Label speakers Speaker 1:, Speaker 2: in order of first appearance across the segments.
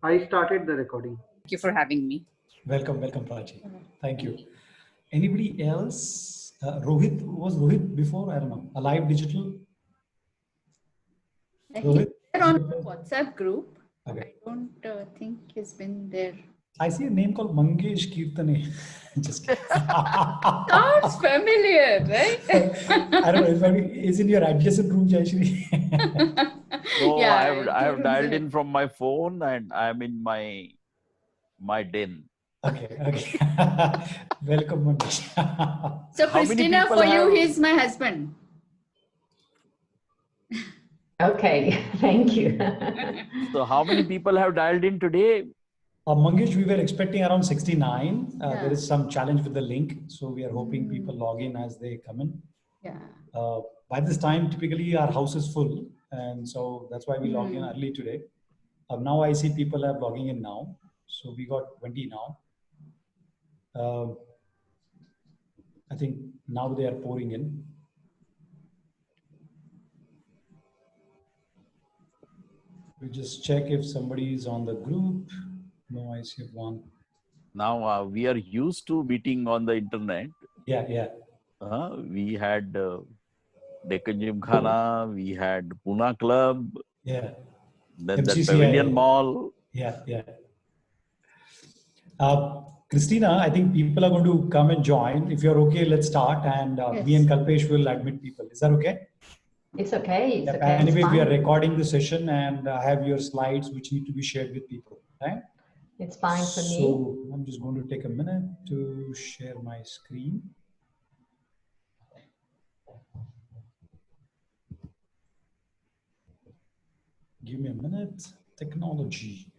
Speaker 1: I started the recording.
Speaker 2: Thank you for having me.
Speaker 3: Welcome, Prachi. Thank you. Anybody else? Rohit, was Rohit before? I don't know. Alive Digital?
Speaker 2: Rohit? He's on the WhatsApp group.
Speaker 3: Okay.
Speaker 2: I don't think he's been there.
Speaker 3: I see a name called Mangesh Kirtane. Just kidding.
Speaker 2: Sounds familiar, right?
Speaker 3: I don't know. Is in your adjacent room, Jayashri?
Speaker 4: No,
Speaker 2: Yeah,
Speaker 4: I have dialed in from my phone and I'm in my den.
Speaker 3: Okay. Welcome, Mangesh.
Speaker 2: So Cristina, for you, he's my husband.
Speaker 5: Okay, thank you.
Speaker 4: So how many people have dialed in today?
Speaker 3: Mangesh, we were expecting around 69.
Speaker 2: Yeah.
Speaker 3: There is some challenge with the link. So we are hoping people log in as they come in.
Speaker 2: Yeah.
Speaker 3: By this time, typically our house is full. And so that's why we log in early today. Now I see people are logging in now. So we got 20 now. I think now they are pouring in. We just check if somebody is on the group. No, I see one.
Speaker 4: Now we are used to meeting on the internet.
Speaker 3: Yeah.
Speaker 4: We had Deccan Gymkhana, we had Pune Club.
Speaker 3: Yeah.
Speaker 4: Then the
Speaker 3: MCCI.
Speaker 4: Pavilion Mall.
Speaker 3: Yeah. Cristina, I think people are going to come and join. If you're okay, let's start. And
Speaker 2: Yes.
Speaker 3: me and Kalpesh will admit people. Is that okay?
Speaker 5: It's okay. It's okay.
Speaker 3: Anyway,
Speaker 5: it's
Speaker 3: we are
Speaker 5: fine.
Speaker 3: recording the session and have your slides which need to be shared with people. Right?
Speaker 5: It's fine for me.
Speaker 3: So I'm just going to take a minute to share my screen. Give me a minute. Technology.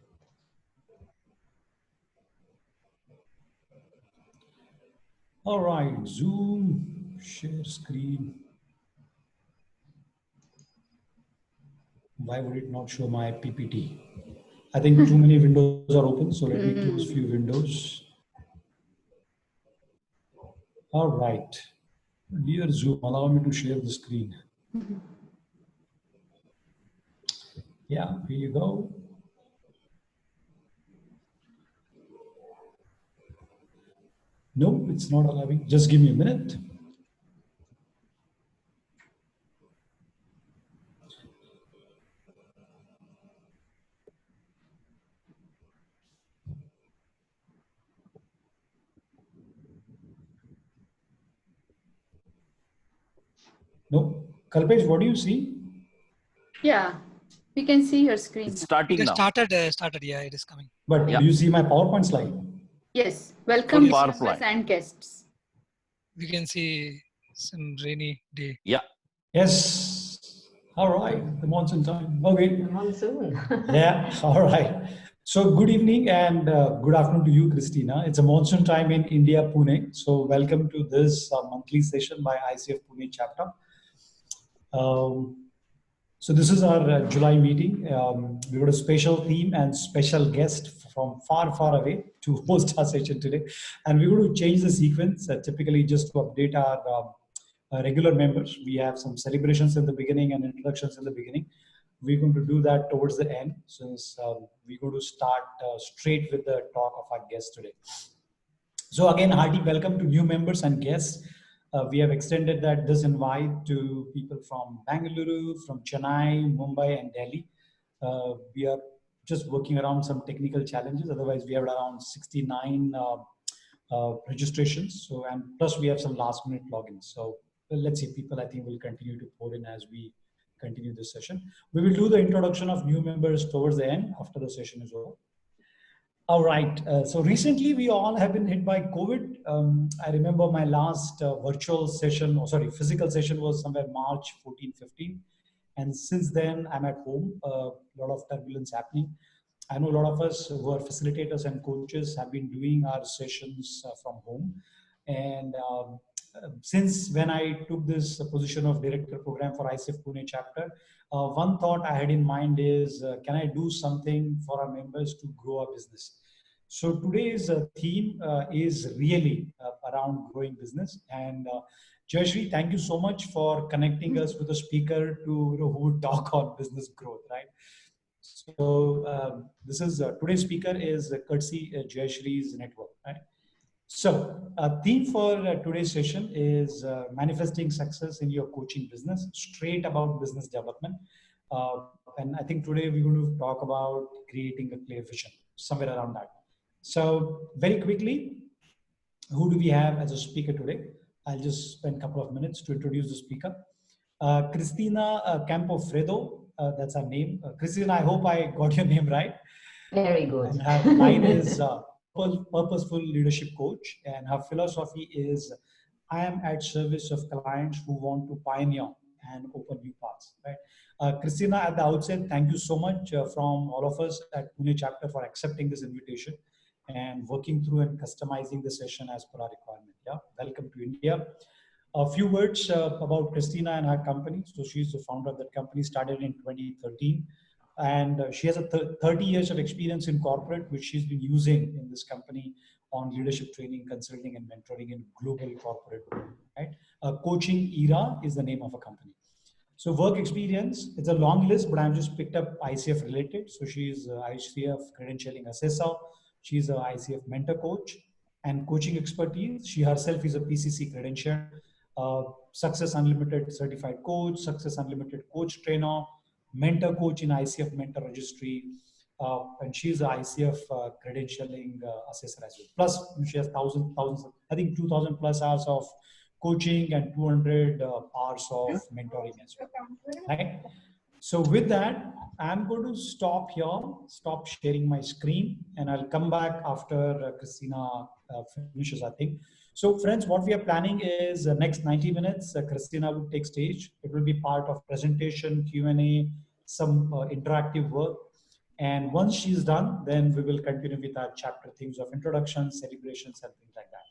Speaker 3: All right, Zoom, share screen. Why would it not show my PPT? I think too many windows are open, so let me close few windows. All right. Dear Zoom, allow me to share the screen. Yeah, here you go. No, it's not allowing. Just give me a minute. No. Kalpesh, what do you see?
Speaker 2: Yeah, we can see your screen.
Speaker 4: It's starting now.
Speaker 6: Started, yeah, it is coming.
Speaker 3: But do you see my PowerPoint slide?
Speaker 2: Yes, welcome
Speaker 4: Yes.
Speaker 2: members and guests.
Speaker 6: We can see some rainy day.
Speaker 4: Yeah.
Speaker 3: Yes. All right. The monsoon time. Okay.
Speaker 5: The monsoon.
Speaker 3: Yeah. All right. So good evening and good afternoon to you, Cristina. It's a monsoon time in India, Pune. So welcome to this monthly session by ICF Pune chapter. So this is our July meeting. We got a special theme and special guest from far, far away to host our session today. And we're going to change the sequence, typically just to update our regular members. We have some celebrations in the beginning and introductions in the beginning. We're going to do that towards the end, since we're going to start straight with the talk of our guest today. So again, hearty welcome to new members and guests. We have extended this invite to people from Bangalore, from Chennai, Mumbai, and Delhi. We are just working around some technical challenges. Otherwise, we have around 69 registrations. So, and plus we have some last minute logins. So let's see, people I think will continue to pour in as we continue this session. We will do the introduction of new members towards the end after the session is over. All right. So recently we all have been hit by COVID. I remember my last physical session was somewhere March 14, 15. And since then I'm at home, a lot of turbulence happening. I know a lot of us who are facilitators and coaches have been doing our sessions from home. And since when I took this position of director program for ICF Pune chapter, one thought I had in mind is, can I do something for our members to grow our business? So today's theme is really around growing business. And Jayashri, thank you so much for connecting us with a speaker who would talk on business growth, right? So this is today's speaker is courtesy Jayashree's network. Right? So theme for today's session is manifesting success in your coaching business, straight about business development. And I think today we're going to talk about creating a clear vision, somewhere around that. So very quickly, who do we have as a speaker today? I'll just spend a couple of minutes to introduce the speaker. Cristina Campofreddo, that's her name. Cristina, I hope I got your name right.
Speaker 5: Very good.
Speaker 3: And her line is Purposeful Leadership Coach. And her philosophy is, I am at service of clients who want to pioneer and open new paths. Right? Cristina, at the outset, thank you so much from all of us at Pune chapter for accepting this invitation and working through and customizing the session as per our requirement. Yeah, welcome to India. A few words about Cristina and her company. So she's the founder of that company, started in 2013. And she has a 30 years of experience in corporate, which she's been using in this company on leadership training, consulting, and mentoring in global corporate world. Right? CoachingEra is the name of a company. So work experience, it's a long list, but I've just picked up ICF related. So she's ICF credentialing assessor. She's a ICF mentor coach and coaching expertise. She herself is a PCC credentialed, Success Unlimited certified coach, Success Unlimited coach trainer, mentor coach in ICF mentor registry. And she's an ICF credentialing assessor as well. Plus she has thousands, I think 2,000 plus hours of coaching and 200 hours of mentoring as well. Right? So with that, I'm going to stop here, stop sharing my screen, and I'll come back after Cristina finishes, I think. So friends, what we are planning is the next 90 minutes, Cristina will take stage. It will be part of presentation, Q&A, some interactive work. And once she's done, then we will continue with our chapter themes of introduction, celebrations, and things like that.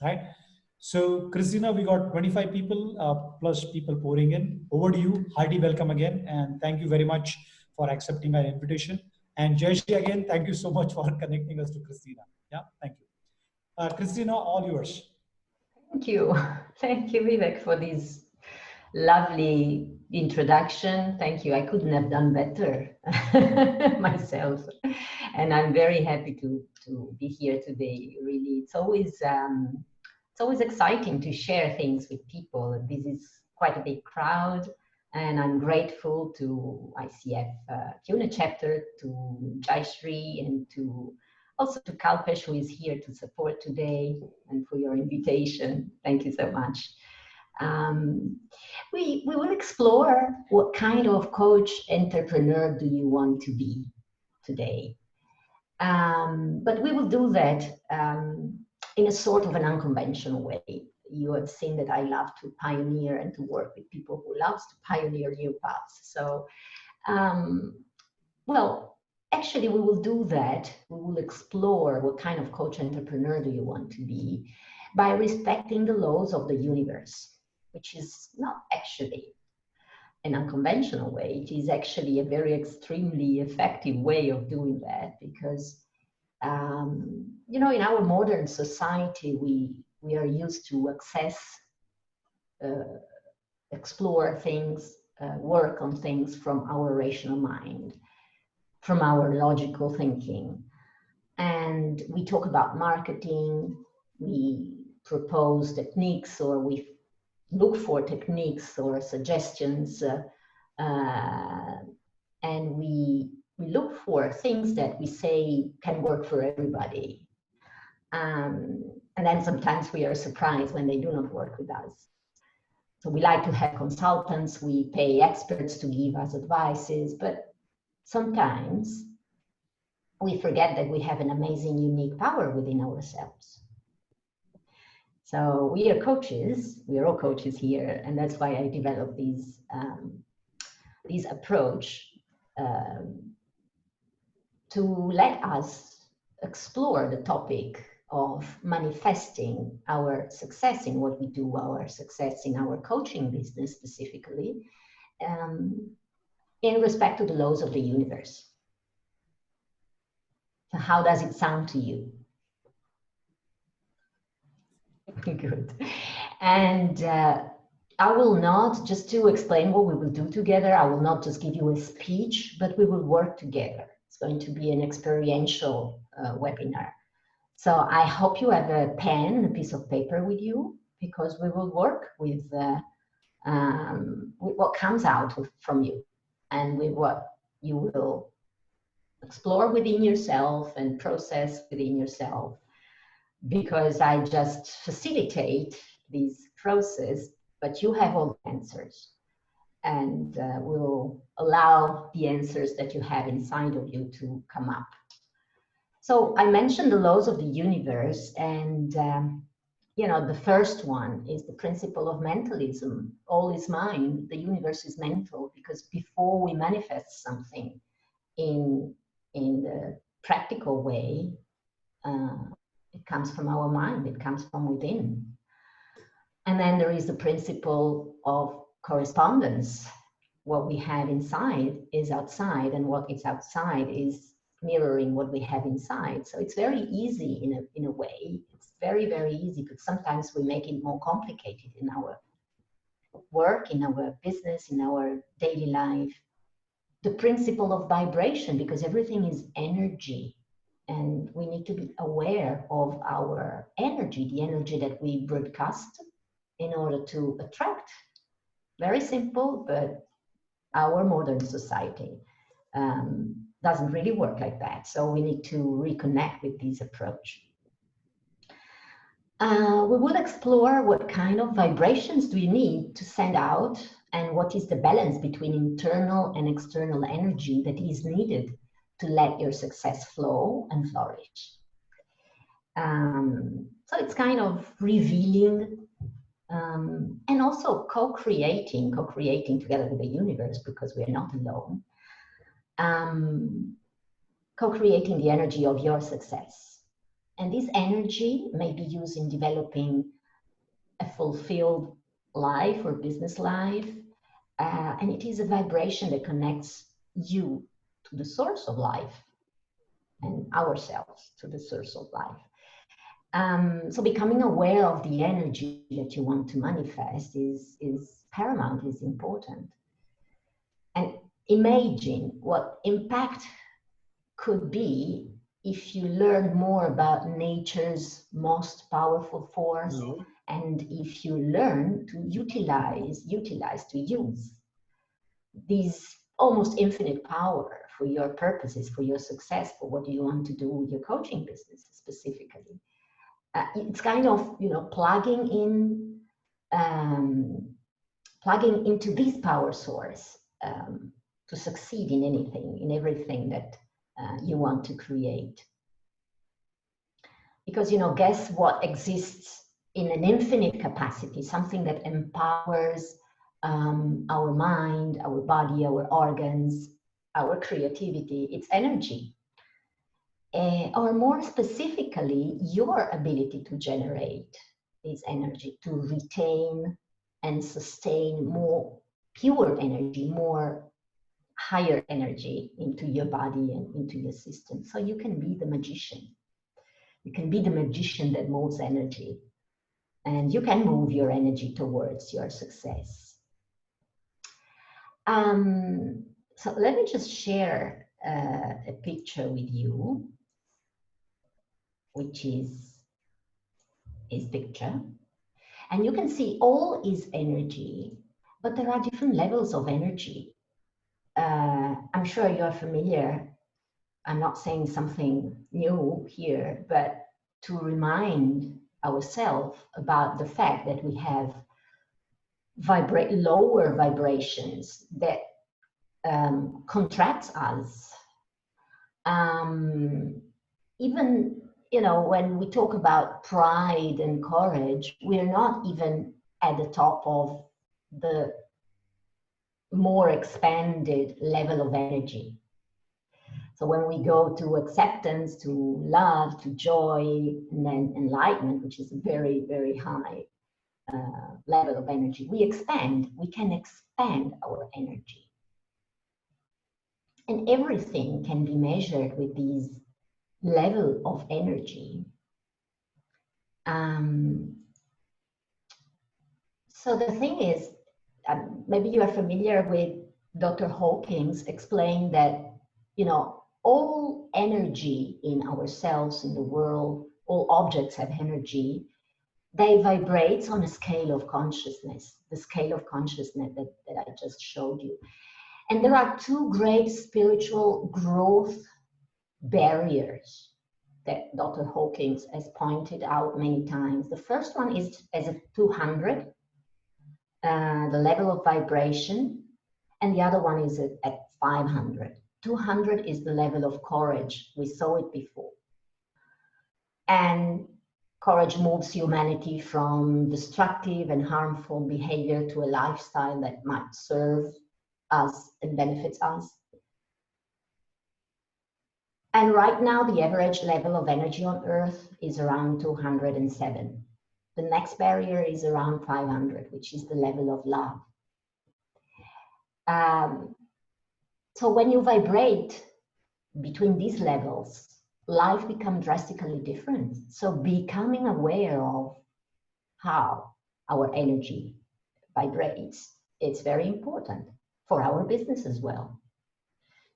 Speaker 3: Right? So Cristina, we got 25 people plus people pouring in. Over to you. Hearty welcome again. And thank you very much for accepting our invitation. And Jayashri, again, thank you so much for connecting us to Cristina. Yeah, thank you. Cristina, all yours.
Speaker 5: Thank you. Thank you, Vivek, for this lovely introduction. Thank you. I couldn't have done better myself. And I'm very happy to be here today. Really, it's always exciting to share things with people. This is quite a big crowd, and I'm grateful to ICF Pune chapter, to Jayashri, and also to Kalpesh, who is here to support today, and for your invitation. Thank you so much. We will explore what kind of coach entrepreneur do you want to be today. But we will do that in a sort of an unconventional way. You have seen that I love to pioneer and to work with people who love to pioneer new paths. So, well, actually we will do that. We will explore what kind of coach entrepreneur do you want to be by respecting the laws of the universe, which is not actually an unconventional way. It is actually a very extremely effective way of doing that because you know, in our modern society, we are used to access, explore things, work on things from our rational mind, from our logical thinking. And we talk about marketing, we propose techniques, or we look for techniques or suggestions, and we look for things that we say can work for everybody. And then sometimes we are surprised when they do not work with us. So we like to have consultants, we pay experts to give us advices, but sometimes we forget that we have an amazing, unique power within ourselves. So we are coaches, we are all coaches here, and that's why I developed this approach to let us explore the topic of manifesting our success in what we do, our success in our coaching business specifically, in respect to the laws of the universe. So how does it sound to you? Good. And I will not, just to explain what we will do together, I will not just give you a speech, but we will work together. It's going to be an experiential webinar. So I hope you have a pen, a piece of paper with you, because we will work with what comes out from you and with what you will explore within yourself and process within yourself, because I just facilitate this process, but you have all the answers, and will allow the answers that you have inside of you to come up. So I mentioned the laws of the universe, and you know, the first one is the principle of mentalism. All is mind, the universe is mental, because before we manifest something in the practical way, it comes from our mind, it comes from within. And then there is the principle of correspondence. What we have inside is outside, and what is outside is mirroring what we have inside. So it's very easy in a way. It's very, very easy, but sometimes we make it more complicated in our work, in our business, in our daily life. The principle of vibration, because everything is energy, and we need to be aware of our energy, the energy that we broadcast in order to attract. Very simple, but our modern society doesn't really work like that. So we need to reconnect with this approach. We will explore what kind of vibrations do you need to send out, and what is the balance between internal and external energy that is needed to let your success flow and flourish. So it's kind of revealing and also co-creating together with the universe, because we're not alone. Co-creating the energy of your success. And this energy may be used in developing a fulfilled life or business life. And it is a vibration that connects you to the source of life, and ourselves to the source of life. So becoming aware of the energy that you want to manifest is paramount, is important. And imagine what impact could be if you learn more about nature's most powerful force, and if you learn to use this almost infinite power for your purposes, for your success, for what you want to do with your coaching business specifically. It's kind of, you know, plugging into this power source to succeed in anything, in everything that you want to create. Because, you know, guess what exists in an infinite capacity, something that empowers our mind, our body, our organs, our creativity. It's energy. Or more specifically, your ability to generate this energy, to retain and sustain more pure energy, more higher energy into your body and into your system. So you can be the magician. You can be the magician that moves energy, and you can move your energy towards your success. So let me just share a picture with you, which is his picture. And you can see all is energy, but there are different levels of energy. I'm sure you're familiar. I'm not saying something new here, but to remind ourselves about the fact that we have lower vibrations that contracts us. Even, you know, when we talk about pride and courage, we're not even at the top of the more expanded level of energy. So when we go to acceptance, to love, to joy, and then enlightenment, which is a very, very high level of energy, we can expand our energy. And everything can be measured with these level of So the thing is, maybe you are familiar with Dr. Hawkins explained that, you know, all energy in ourselves, in the world, all objects have energy. They vibrate on a scale of consciousness, the scale of consciousness that I just showed you. And there are two great spiritual growth barriers that Dr. Hawkins has pointed out many times. The first one is as a 200, the level of vibration, and the other one is at 500. 200 is the level of courage. We saw it before. And courage moves humanity from destructive and harmful behavior to a lifestyle that might serve us and benefits us. And right now, the average level of energy on Earth is around 207. The next barrier is around 500, which is the level of love. So when you vibrate between these levels, life becomes drastically different. So becoming aware of how our energy vibrates, it's very important for our business as well.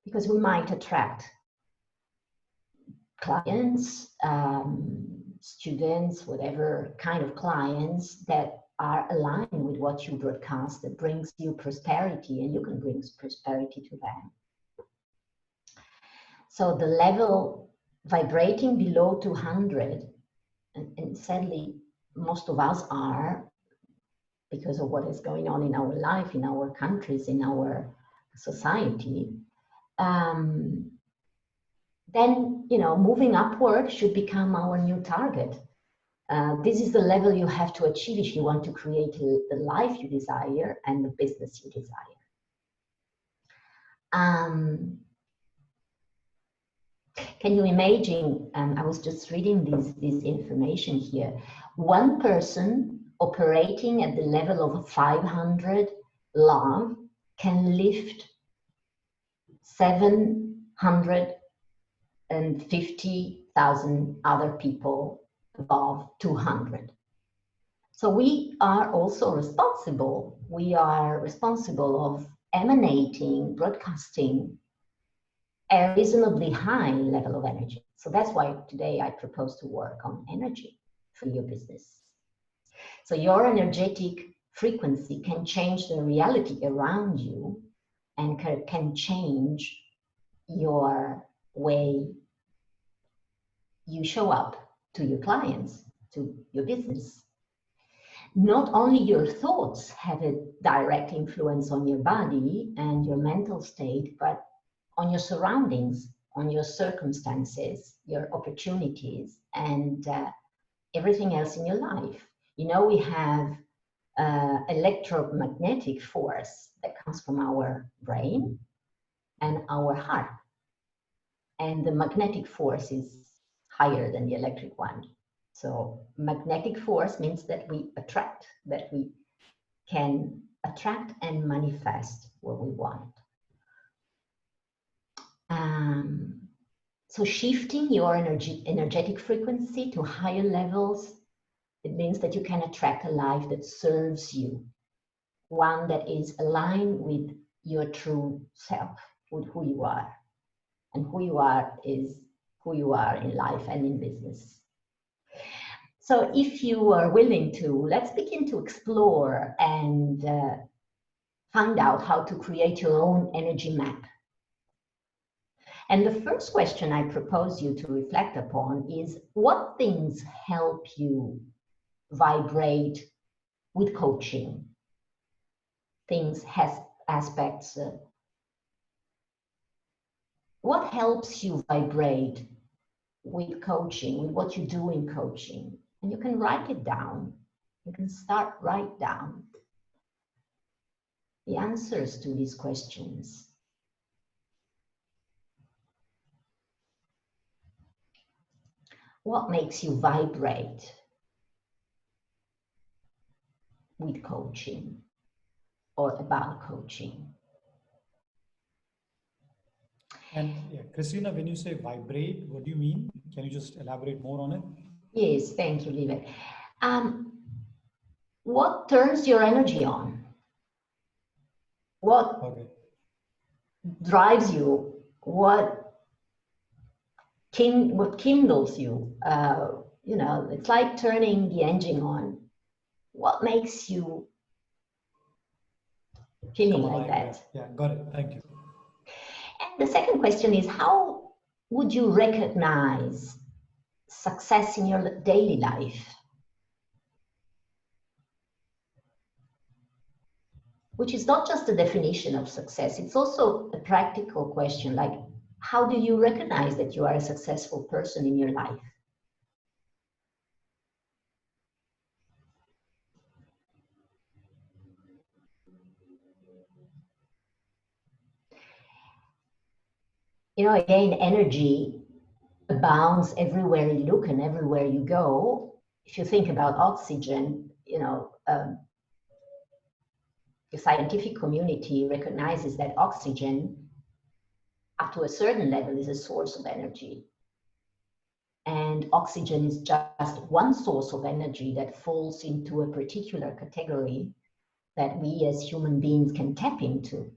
Speaker 5: Because we might attract clients, students, whatever kind of clients that are aligned with what you broadcast, that brings you prosperity, and you can bring prosperity to them. So the level vibrating below 200, and sadly, most of us are, because of what is going on in our life, in our countries, in our society, then, you know, moving upward should become our new target. This is the level you have to achieve if you want to create the life you desire and the business you desire. Can you imagine, I was just reading this information here, one person operating at the level of 500 love can lift 750,000 other people above 200. So we are also responsible. We are responsible of emanating, broadcasting a reasonably high level of energy. So that's why today I propose to work on energy for your business. So your energetic frequency can change the reality around you and can change your way you show up to your clients, to your business. Not only your thoughts have a direct influence on your body and your mental state, but on your surroundings, on your circumstances, your opportunities, and everything else in your life. You know, we have electromagnetic force that comes from our brain and our heart. And the magnetic force is higher than the electric one. So magnetic force means that we attract, that we can attract and manifest what we want. So shifting your energetic frequency to higher levels, it means that you can attract a life that serves you, one that is aligned with your true self, with who you are. And who you are is who you are in life and in business. So if you are willing to, let's begin to explore and find out how to create your own energy map. And the first question I propose you to reflect upon is, what things help you vibrate with coaching? Things, aspects. What helps you vibrate with coaching, with what you do in coaching? And you can write it down. You can write down the answers to these questions. What makes you vibrate with coaching or about coaching?
Speaker 3: And yeah, Cristina, when you say vibrate, what do you mean? Can you just elaborate more on it?
Speaker 5: Yes, thank you, Vivek. what turns your energy on? What drives you? What kindles you? You know, it's like turning the engine on. What makes you feeling like that?
Speaker 3: Yeah, got it. Thank you.
Speaker 5: And the second question is, how would you recognize success in your daily life? Which is not just a definition of success, it's also a practical question, like, how do you recognize that you are a successful person in your life? You know, again, energy abounds everywhere you look and everywhere you go. If you think about oxygen, you know, the scientific community recognizes that oxygen, up to a certain level, is a source of energy. And oxygen is just one source of energy that falls into a particular category that we as human beings can tap into.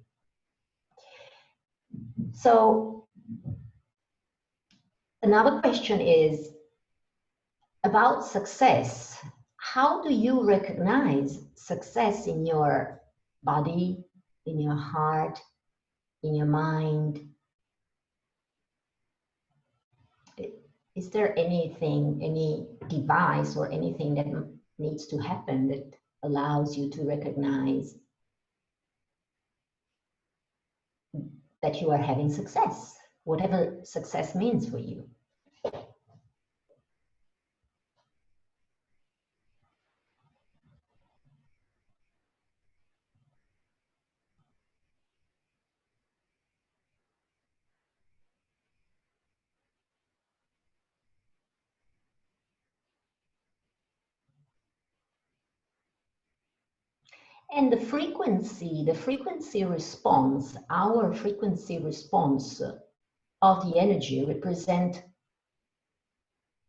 Speaker 5: So another question is about success. How do you recognize success in your body, in your heart, in your mind? Is there anything, any device or anything that needs to happen that allows you to recognize that you are having success, whatever success means for you? And the frequency response, our frequency response of the energy represent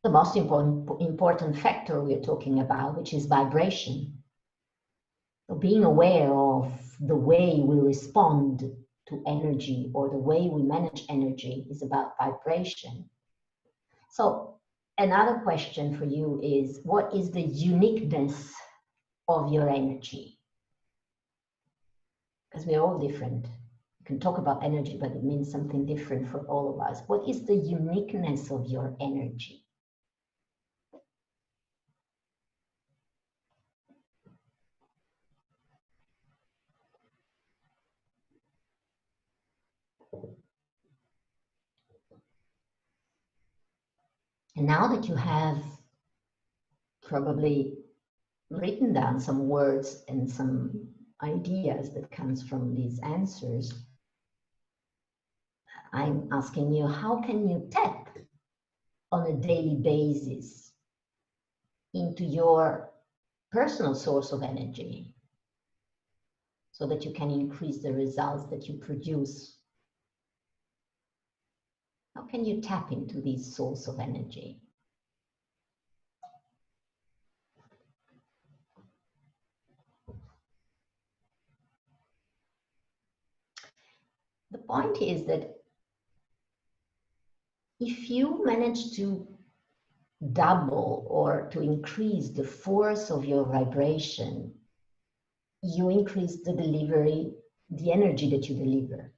Speaker 5: the most important factor we're talking about, which is vibration. So being aware of the way we respond to energy or the way we manage energy is about vibration. So another question for you is, what is the uniqueness of your energy? Because we're all different. You can talk about energy, but it means something different for all of us. What is the uniqueness of your energy? And now that you have probably written down some words and some ideas that comes from these answers, I'm asking you, how can you tap on a daily basis into your personal source of energy so that you can increase the results that you produce? How can you tap into this source of energy? The point is that if you manage to double or to increase the force of your vibration, you increase the delivery, the energy that you deliver.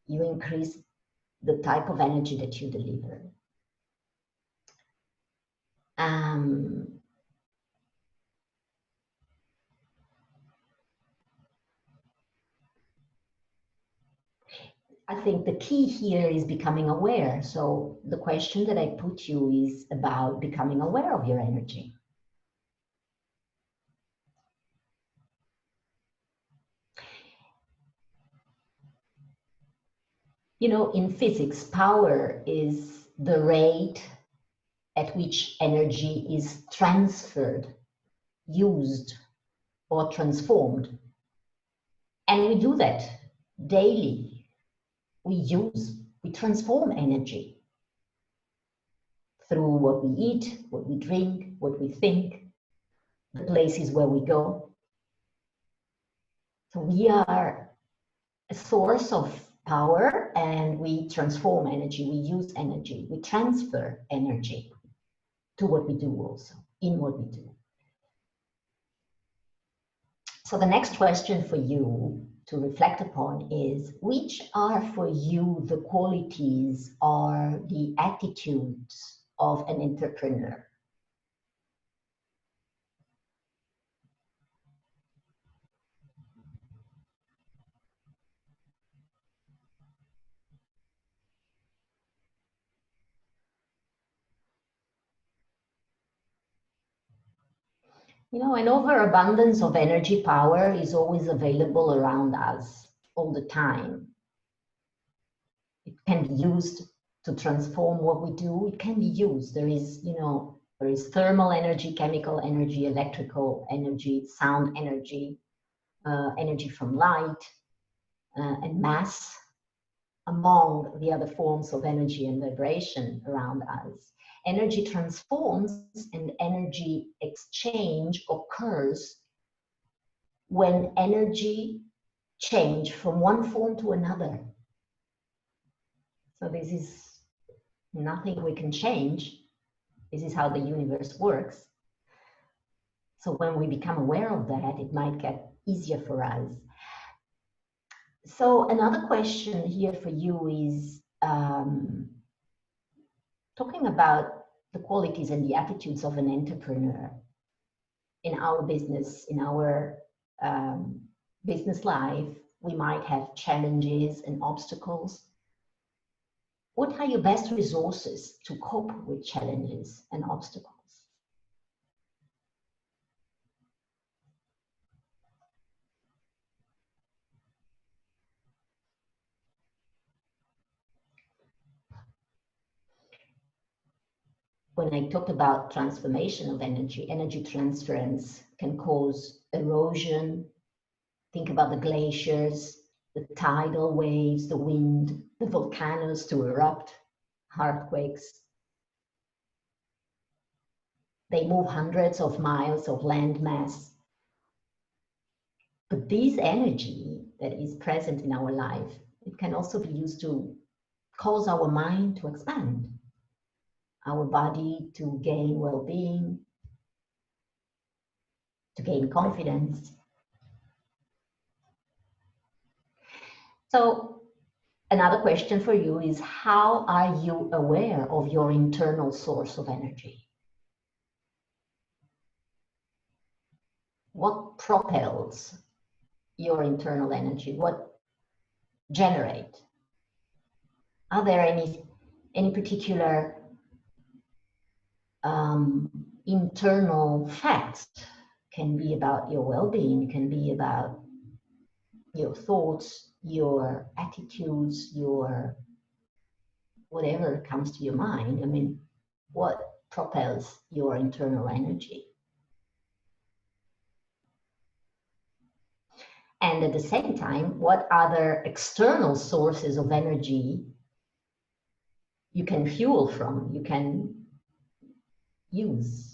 Speaker 5: You increase the type of energy that you deliver. I think the key here is becoming aware. So the question that I put you is about becoming aware of your energy. You know, in physics, power is the rate at which energy is transferred, used, or transformed. And we do that daily. We transform energy through what we eat, what we drink, what we think. the places where we go. So we are a source of power, and we transform energy, we use energy, we transfer energy to what we do also, in what we do. So the next question for you to reflect upon is, which are for you the qualities or the attitudes of an entrepreneur? You know, an overabundance of energy power is always available around us all the time. It can be used to transform what we do. It can be used. There is, you know, there is thermal energy, chemical energy, electrical energy, sound energy, energy from light, and mass, among the other forms of energy and vibration around us. Energy transforms and energy exchange occurs when energy change from one form to another. So this is nothing we can change. This is how the universe works. So when we become aware of that, it might get easier for us. So another question here for you is talking about the qualities and the attitudes of an entrepreneur in our business, in our business life. We might have challenges and obstacles. What are your best resources to cope with challenges and obstacles? When I talked about transformation of energy, energy transference can cause erosion. Think about the glaciers, the tidal waves, the wind, the volcanoes to erupt, earthquakes. They move hundreds of miles of land mass. But this energy that is present in our life, it can also be used to cause our mind to expand, our body to gain well-being, to gain confidence. So another question for you is, how are you aware of your internal source of energy? What propels your internal energy? What generate? Are there any particular internal facts? Can be about your well-being, can be about your thoughts, your attitudes, your whatever comes to your mind. I mean, what propels your internal energy? And at the same time, what other external sources of energy you can fuel from, you can use?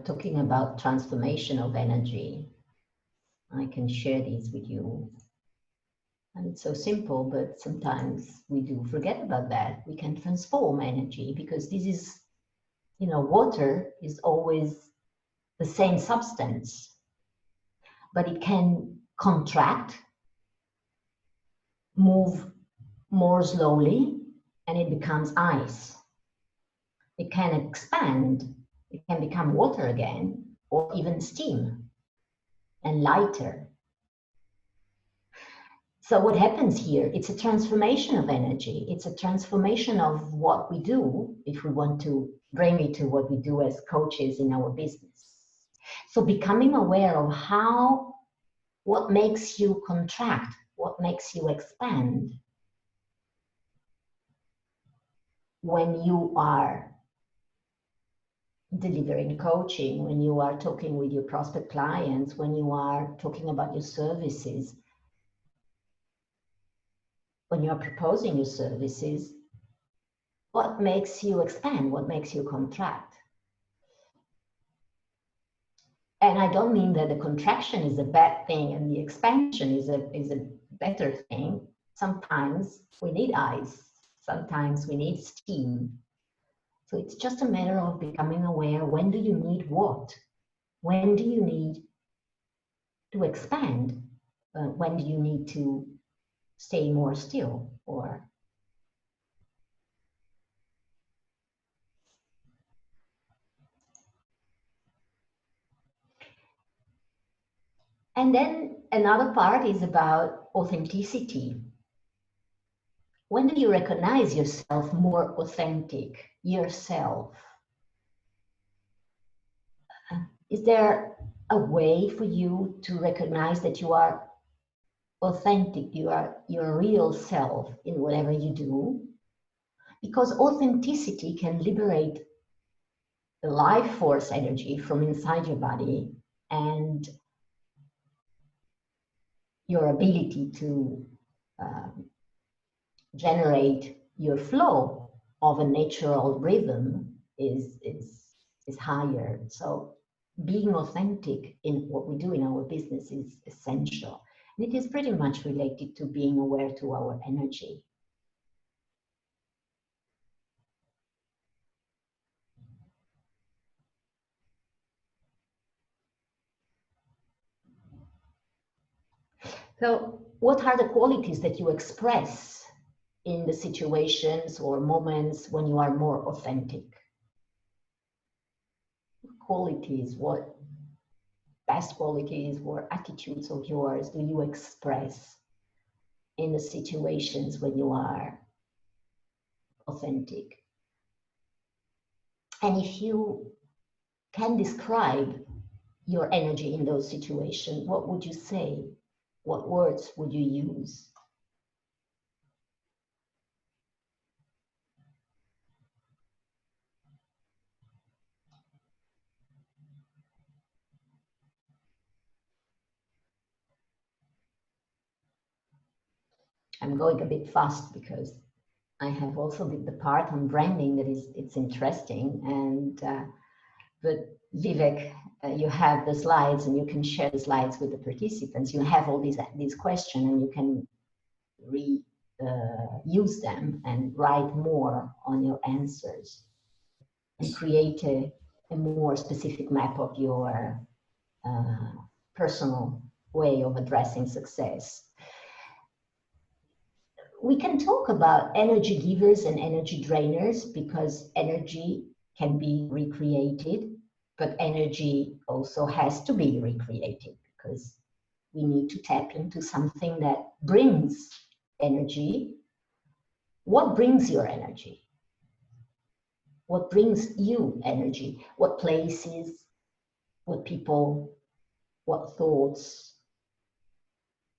Speaker 5: Talking about transformation of energy, I can share these with you. And it's so simple, but sometimes we do forget about that. We can transform energy because this is, you know, water is always the same substance, but it can contract, move more slowly, and it becomes ice. It can expand, it can become water again, or even steam and lighter. So what happens here? It's a transformation of energy. It's a transformation of what we do, if we want to bring it to what we do as coaches in our business. So becoming aware of what makes you contract, what makes you expand, when you are delivering coaching, when you are talking with your prospect clients, when you are talking about your services, when you are proposing your services, what makes you expand? What makes you contract? And I don't mean that the contraction is a bad thing and the expansion is a better thing. Sometimes we need ice. Sometimes we need steam. So it's just a matter of becoming aware. When do you need what? When do you need to expand? When do you need to stay more still? And then another part is about authenticity. When do you recognize yourself more authentic, yourself? Is there a way for you to recognize that you are authentic, you are your real self in whatever you do? Because authenticity can liberate the life force energy from inside your body and your ability to generate your flow of a natural rhythm is higher. So being authentic in what we do in our business is essential. And it is pretty much related to being aware to our energy. So what are the qualities that you express in the situations or moments when you are more authentic? Qualities, what best qualities or attitudes of yours do you express in the situations when you are authentic? And if you can describe your energy in those situations, what would you say? What words would you use? I'm going a bit fast because I have also did the part on branding that it's interesting. And but Vivek, you have the slides and you can share the slides with the participants. You have all these questions and you can use them and write more on your answers and create a more specific map of your personal way of addressing success. We can talk about energy givers and energy drainers because energy can be recreated, but energy also has to be recreated because we need to tap into something that brings energy. What brings your energy? What brings you energy? What places, what people, what thoughts,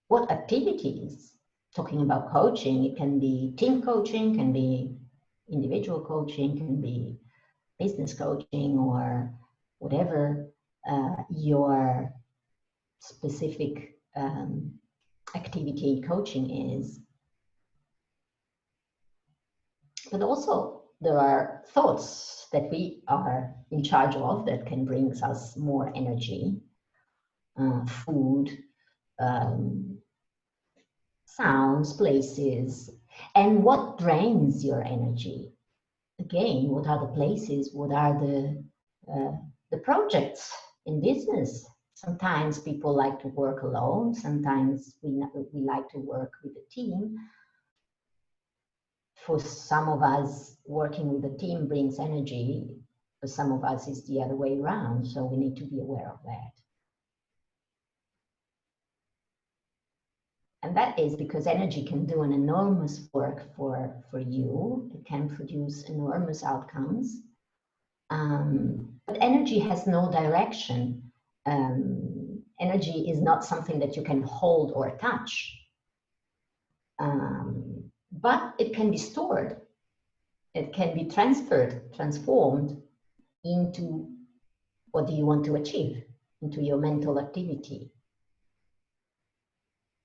Speaker 5: what activities? Talking about coaching, it can be team coaching, can be individual coaching, can be business coaching or whatever your specific activity coaching is. But also there are thoughts that we are in charge of that can bring us more energy, food, sounds, places, and what drains your energy. Again, what are the places? What are the projects in business? Sometimes people like to work alone. Sometimes we like to work with a team. For some of us, working with a team brings energy. For some of us, it's the other way around. So we need to be aware of that. And that is because energy can do an enormous work for you. It can produce enormous outcomes. But energy has no direction. Energy is not something that you can hold or touch. But it can be stored. it can be transformed into what do you want to achieve, into your mental activity.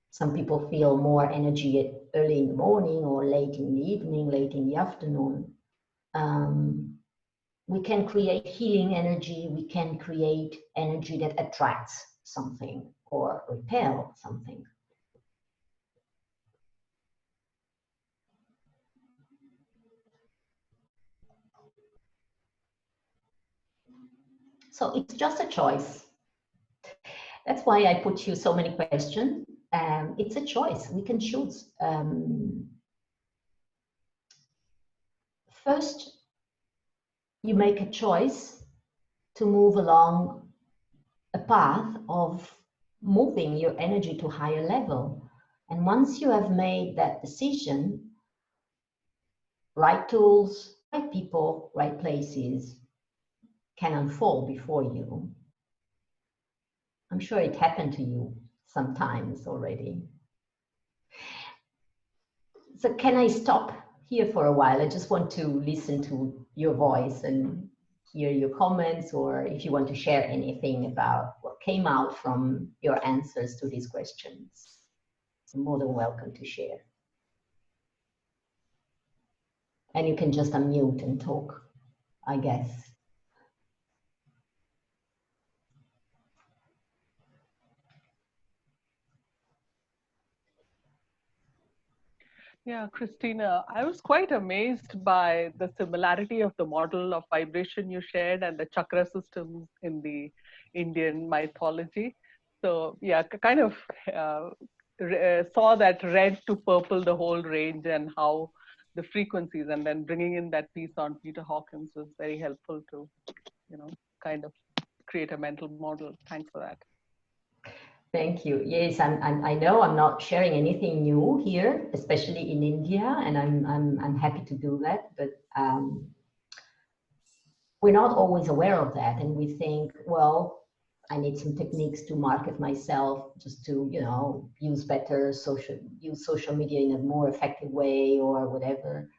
Speaker 5: Some people feel more energy early in the morning or late in the evening, late in the afternoon. We can create healing energy. We can create energy that attracts something or repel something. So it's just a choice. That's why I put you so many questions. It's a choice. We can choose. First, you make a choice to move along a path of moving your energy to a higher level. And once you have made that decision, right tools, right people, right places can unfold before you. I'm sure it happened to you sometimes already. So can I stop here for a while? I just want to listen to your voice and hear your comments, or if you want to share anything about what came out from your answers to these questions. You're more than welcome to share. And you can just unmute and talk, I guess.
Speaker 1: Yeah, Christina, I was quite amazed by the similarity of the model of vibration you shared and the chakra systems in the Indian mythology. So yeah, kind of saw that red to purple, the whole range, and how the frequencies, and then bringing in that piece on Peter Hawkins was very helpful to, kind of create a mental model. Thanks for that.
Speaker 5: Thank you. Yes, I know I'm not sharing anything new here, especially in India, and I'm happy to do that. But we're not always aware of that, and we think, well, I need some techniques to market myself, just to use better social media in a more effective way or whatever.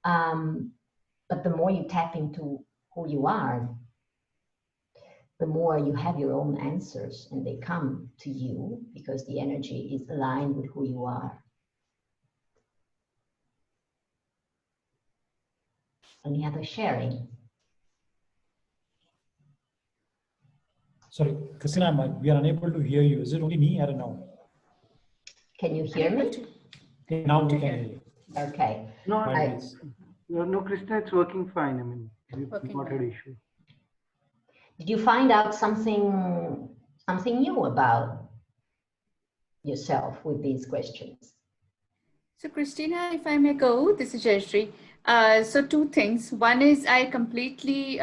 Speaker 5: But the more you tap into who you are, the more you have your own answers, and they come to you because the energy is aligned with who you are. Any other sharing?
Speaker 3: Sorry, Cristina, we are unable to hear you. Is it only me? I don't know.
Speaker 5: Can you hear me?
Speaker 3: Okay, now we can hear you.
Speaker 5: Okay.
Speaker 7: No, Krishna, it's working fine. I mean, we've not had issue.
Speaker 5: Did you find out something new about yourself with these questions?
Speaker 2: So Christina, if I may go, this is Jayashree. So two things. One is I completely,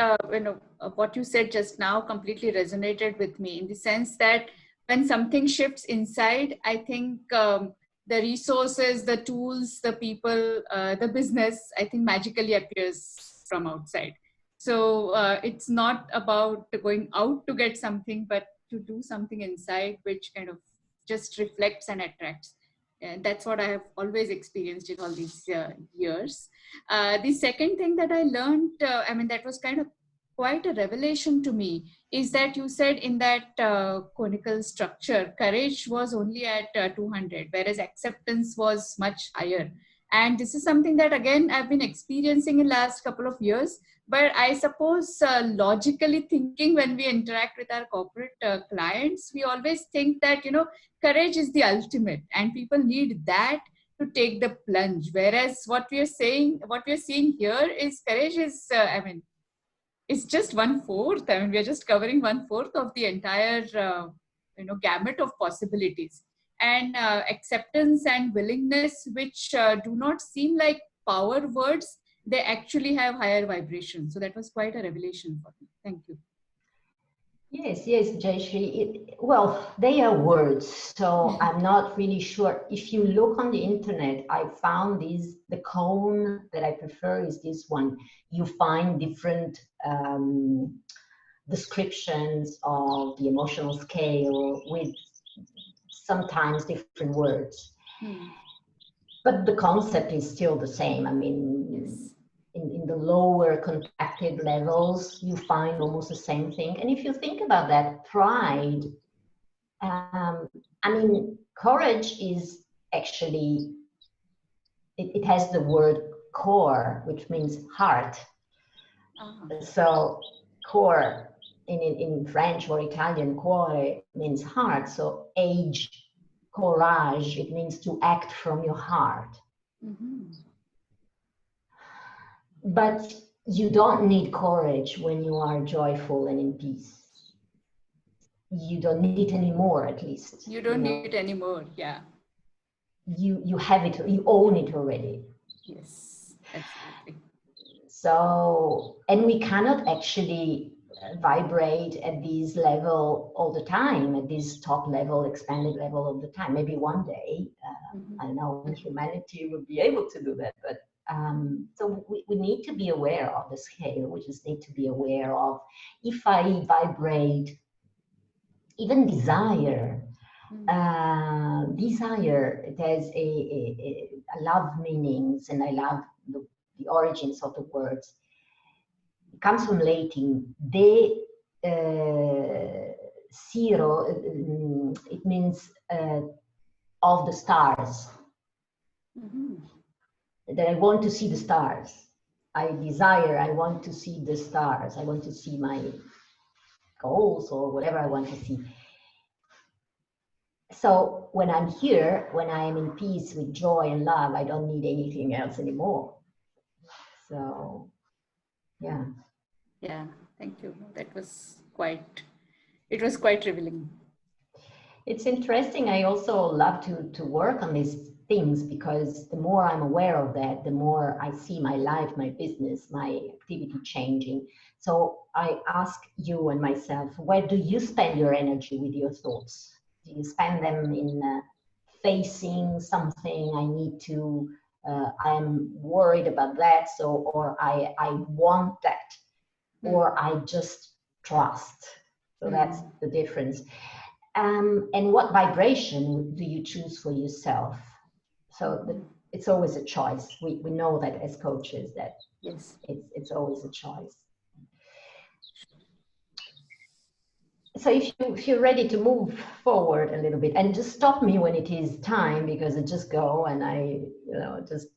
Speaker 2: what you said just now completely resonated with me, in the sense that when something shifts inside, I think the resources, the tools, the people, the business, I think magically appears from outside. So it's not about going out to get something, but to do something inside, which kind of just reflects and attracts. And that's what I have always experienced in all these years. The second thing that I learned, that was kind of quite a revelation to me, is that you said in that conical structure, courage was only at 200, whereas acceptance was much higher. And this is something that, again, I've been experiencing in the last couple of years. But I suppose logically thinking, when we interact with our corporate clients, we always think that, courage is the ultimate, and people need that to take the plunge. Whereas what we are seeing here is courage is, it's just 1/4. We are just covering 1/4 of the entire, gamut of possibilities. And acceptance and willingness, which do not seem like power words, they actually have higher vibration. So that was quite a revelation for me. Thank you.
Speaker 5: Yes, Jayashree. Well, they are words, so I'm not really sure. If you look on the internet, I found the cone that I prefer is this one. You find different descriptions of the emotional scale with sometimes different words. But the concept is still the same. I mean, in the lower contracted levels, you find almost the same thing. And if you think about that, pride, I mean, courage is actually, it has the word core, which means heart. So core in French or Italian, cuore means heart. So age, courage, it means to act from your heart. But you don't need courage when you are joyful and in peace. You don't need it anymore, at least.
Speaker 2: You don't need it anymore, yeah.
Speaker 5: You have it, you own it already.
Speaker 2: Yes, absolutely.
Speaker 5: So, and we cannot actually vibrate at this level all the time, at this top level, expanded level all the time. Maybe one day, I don't know, humanity will be able to do that. But so we need to be aware of the scale. We just need to be aware of, if I vibrate, even desire, desire, it has I love meanings, and I love the origins of the words. It comes from Latin, zero, it means of the stars. That I want to see the stars. I desire, I want to see the stars. I want to see my goals or whatever I want to see. So when I'm here, when I am in peace with joy and love, I don't need anything else anymore. So, yeah.
Speaker 2: Yeah, thank you. That was it was quite revealing.
Speaker 5: It's interesting. I also love to work on these things, because the more I'm aware of that, the more I see my life, my business, my activity changing. So I ask you and myself, where do you spend your energy with your thoughts? Do you spend them in facing something? I need to, I'm worried about that, so, or I want that, or I just trust. So that's the difference. And what vibration do you choose for yourself? So it's always a choice. We know that as coaches, that
Speaker 2: yes,
Speaker 5: it's always a choice. So if you're ready to move forward a little bit, and just stop me when it is time, because I just go and I just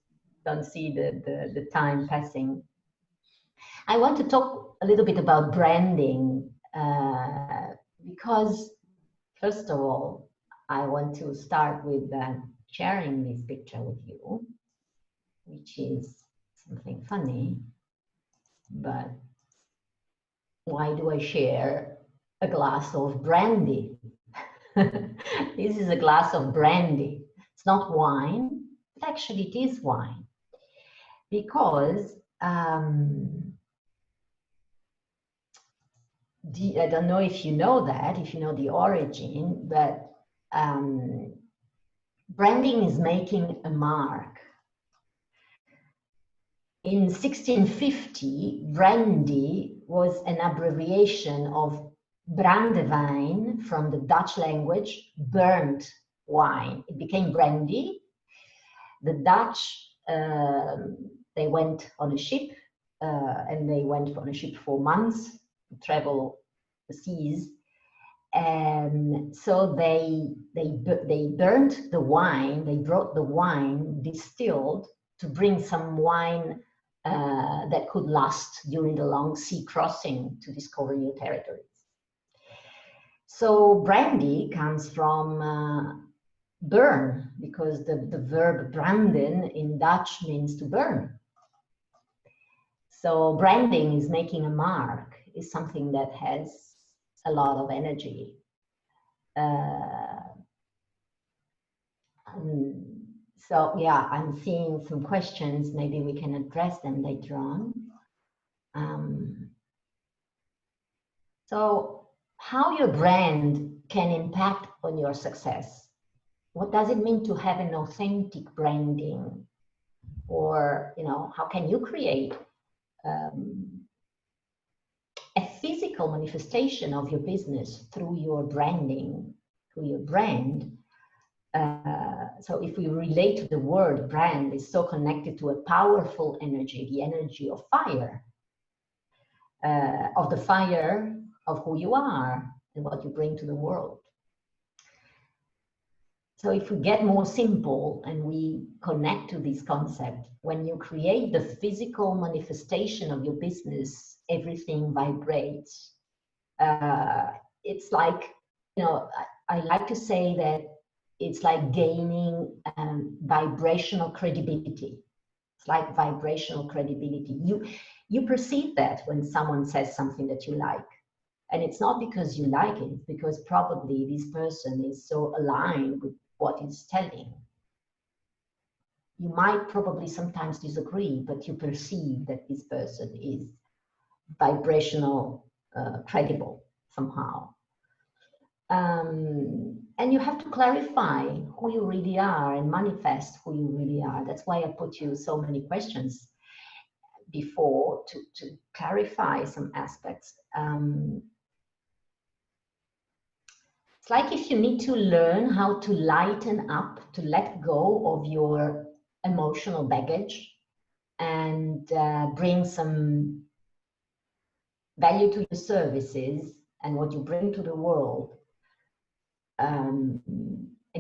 Speaker 5: don't see the time passing. I want to talk a little bit about branding, because first of all, I want to start with sharing this picture with you, which is something funny, but why do I share a glass of brandy? This is a glass of brandy. It's not wine, but actually it is wine. Because I don't know if you know that, if you know the origin, but branding is making a mark. In 1650, brandy was an abbreviation of brandewijn, from the Dutch language, burnt wine. It became brandy. The Dutch, they went on a ship, and they went on a ship for months to travel the seas. And so they burnt the wine, they brought the wine distilled to bring some wine that could last during the long sea crossing to discover new territories. So brandy comes from burn, because the verb branden in Dutch means to burn. So branding is making a mark, is something that has a lot of energy. So yeah, I'm seeing some questions. Maybe we can address them later on. So how your brand can impact on your success. What does it mean to have an authentic branding? Or, how can you create a physical manifestation of your business through your branding, through your brand? So if we relate to the word, brand is so connected to a powerful energy, the energy of fire, of the fire of who you are and what you bring to the world. So if we get more simple and we connect to this concept, when you create the physical manifestation of your business, everything vibrates. It's like, you know, I like to say that it's like gaining vibrational credibility. It's like vibrational credibility. You perceive that when someone says something that you like. And it's not because you like it, it's because probably this person is so aligned with what he's telling. You might probably sometimes disagree, but you perceive that this person is vibrational, credible somehow. And you have to clarify who you really are and manifest who you really are. That's why I put you so many questions before to clarify some aspects. It's like if you need to learn how to lighten up, to let go of your emotional baggage and bring some value to your services and what you bring to the world, and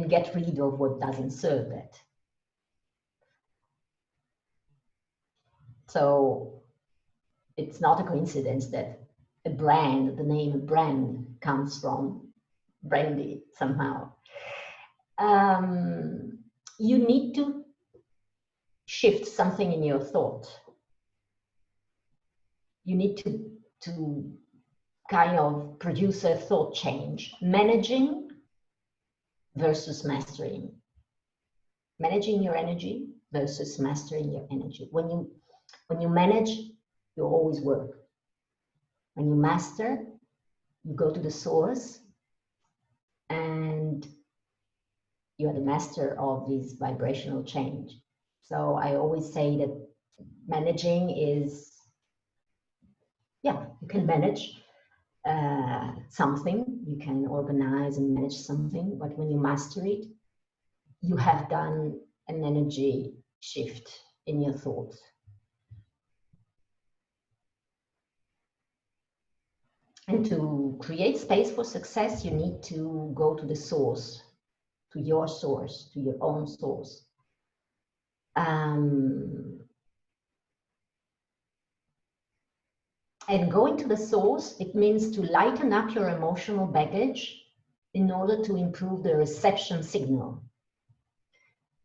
Speaker 5: get rid of what doesn't serve that. So it's not a coincidence that a brand, the name brand, comes from brandy somehow. You need to shift something in your thought. You need to kind of produce a thought change. Managing versus mastering. Managing your energy versus mastering your energy. When you manage, you always work. When you master, you go to the source and you are the master of this vibrational change. So I always say that managing is, yeah, you can manage something, you can organize and manage something, but when you master it, you have done an energy shift in your thoughts. And to create space for success, you need to go to the source, to your source, to your own source. And going to the source, it means to lighten up your emotional baggage in order to improve the reception signal.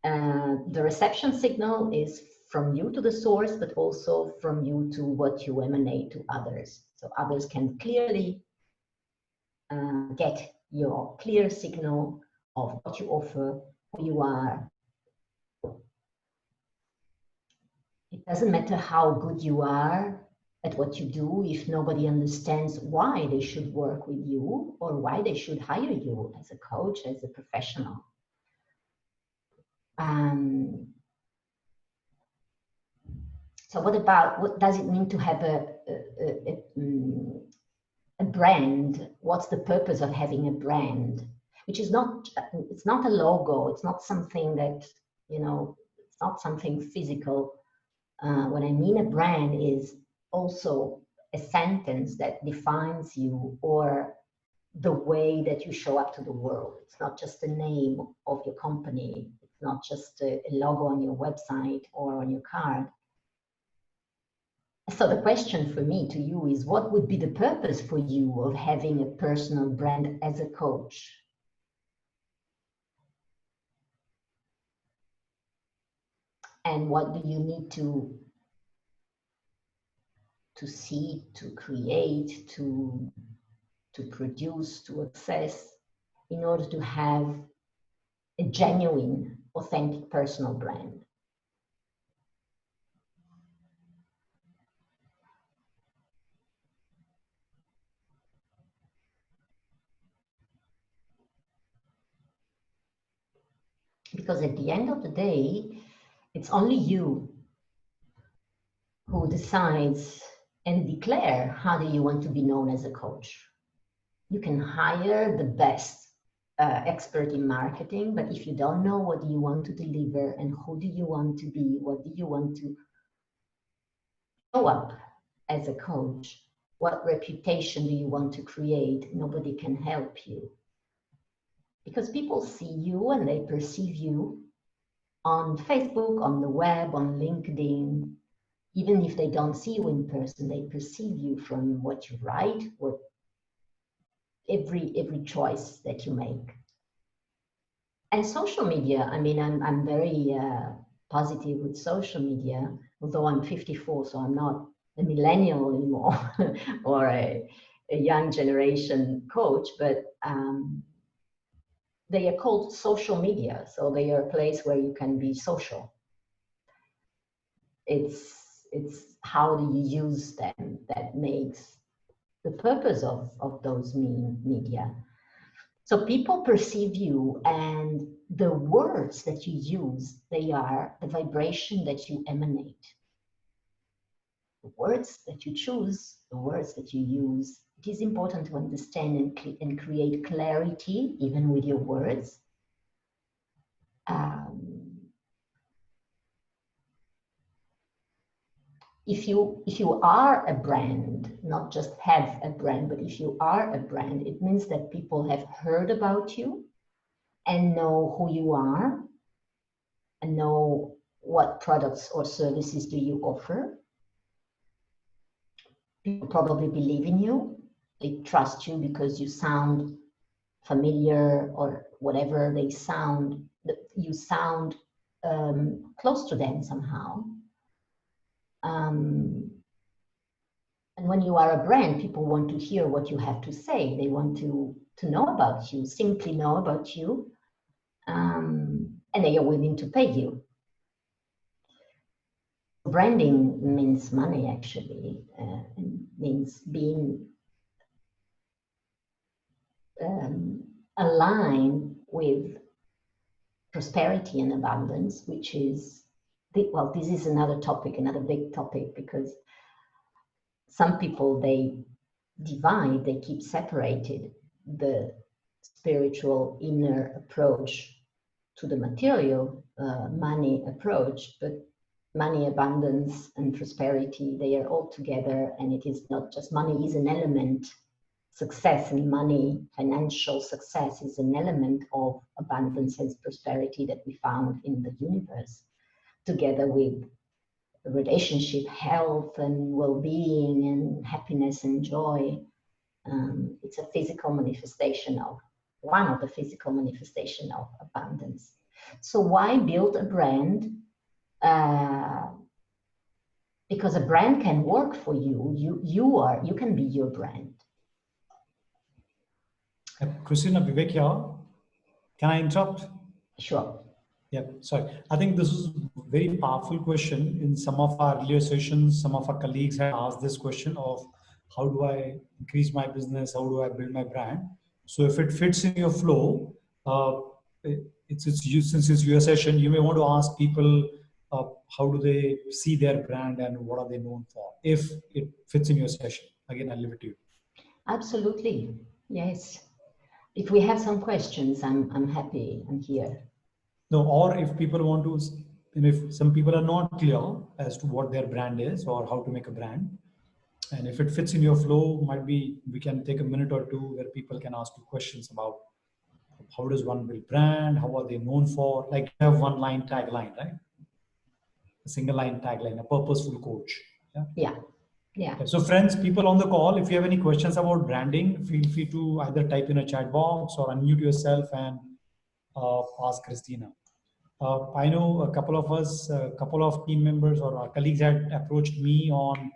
Speaker 5: The reception signal is from you to the source, but also from you to what you emanate to others. So others can clearly get your clear signal of what you offer, who you are. It doesn't matter how good you are at what you do if nobody understands why they should work with you or why they should hire you as a coach, as a professional. So what does it mean to have a brand? What's the purpose of having a brand? Which is not, it's not a logo, it's not something that, you know, it's not something physical. What I mean a brand is also a sentence that defines you or the way that you show up to the world. It's not just the name of your company. It's not just a logo on your website or on your card. So the question for me to you is, what would be the purpose for you of having a personal brand as a coach? And what do you need to see, to create, to produce, to access in order to have a genuine, authentic personal brand? Because at the end of the day, it's only you who decides and declare how do you want to be known as a coach. You can hire the best expert in marketing, but if you don't know what you want to deliver and who do you want to be, what do you want to show up as a coach, what reputation do you want to create, nobody can help you. Because people see you and they perceive you on Facebook, on the web, on LinkedIn. Even if they don't see you in person, they perceive you from what you write, what every choice that you make. And social media, I mean, I'm very positive with social media, although I'm 54, so I'm not a millennial anymore or a young generation coach, but they are called social media. So they are a place where you can be social. It's how do you use them that makes the purpose of those media. So people perceive you, and the words that you use, they are the vibration that you emanate. The words that you choose, the words that you use, it is important to understand and create clarity even with your words. If you are a brand, not just have a brand, but if you are a brand, it means that people have heard about you and know who you are and know what products or services do you offer. People probably believe in you. They trust you because you sound familiar or whatever they sound, you sound close to them somehow. And when you are a brand, people want to hear what you have to say. They want to know about you, simply know about you, and they are willing to pay you. Branding means money, actually. It means being aligned with prosperity and abundance, which is, well, this is another topic, another big topic, because some people, they divide, they keep separated the spiritual inner approach to the material money approach, but money, abundance, and prosperity, they are all together, and it is not just money is an element. Success and money, financial success is an element of abundance and prosperity that we found in the universe, together with relationship, health, and well-being, and happiness and joy. It's a physical manifestation of, one of the physical manifestation of abundance. So why build a brand? Because a brand can work for you. You can be your brand.
Speaker 3: Cristina, Vivek here. Can I interrupt?
Speaker 5: Sure.
Speaker 3: Yeah, sorry. I think this is a very powerful question. In some of our earlier sessions, some of our colleagues have asked this question of how do I increase my business? How do I build my brand? So if it fits in your flow, since it's your session, you may want to ask people how do they see their brand and what are they known for? If it fits in your session, again, I'll leave it to you.
Speaker 5: Absolutely, yes. If we have some questions, I'm happy. I'm here.
Speaker 3: No, or if people want to, if some people are not clear as to what their brand is or how to make a brand, and if it fits in your flow, might be we can take a minute or two where people can ask you questions about how does one build brand, how are they known for, like you have one line tagline, right? A single line tagline, a purposeful coach.
Speaker 5: Yeah. Yeah.
Speaker 3: So friends, people on the call, if you have any questions about branding, feel free to either type in a chat box or unmute yourself and ask Cristina. I know a couple of us, a couple of team members or our colleagues had approached me on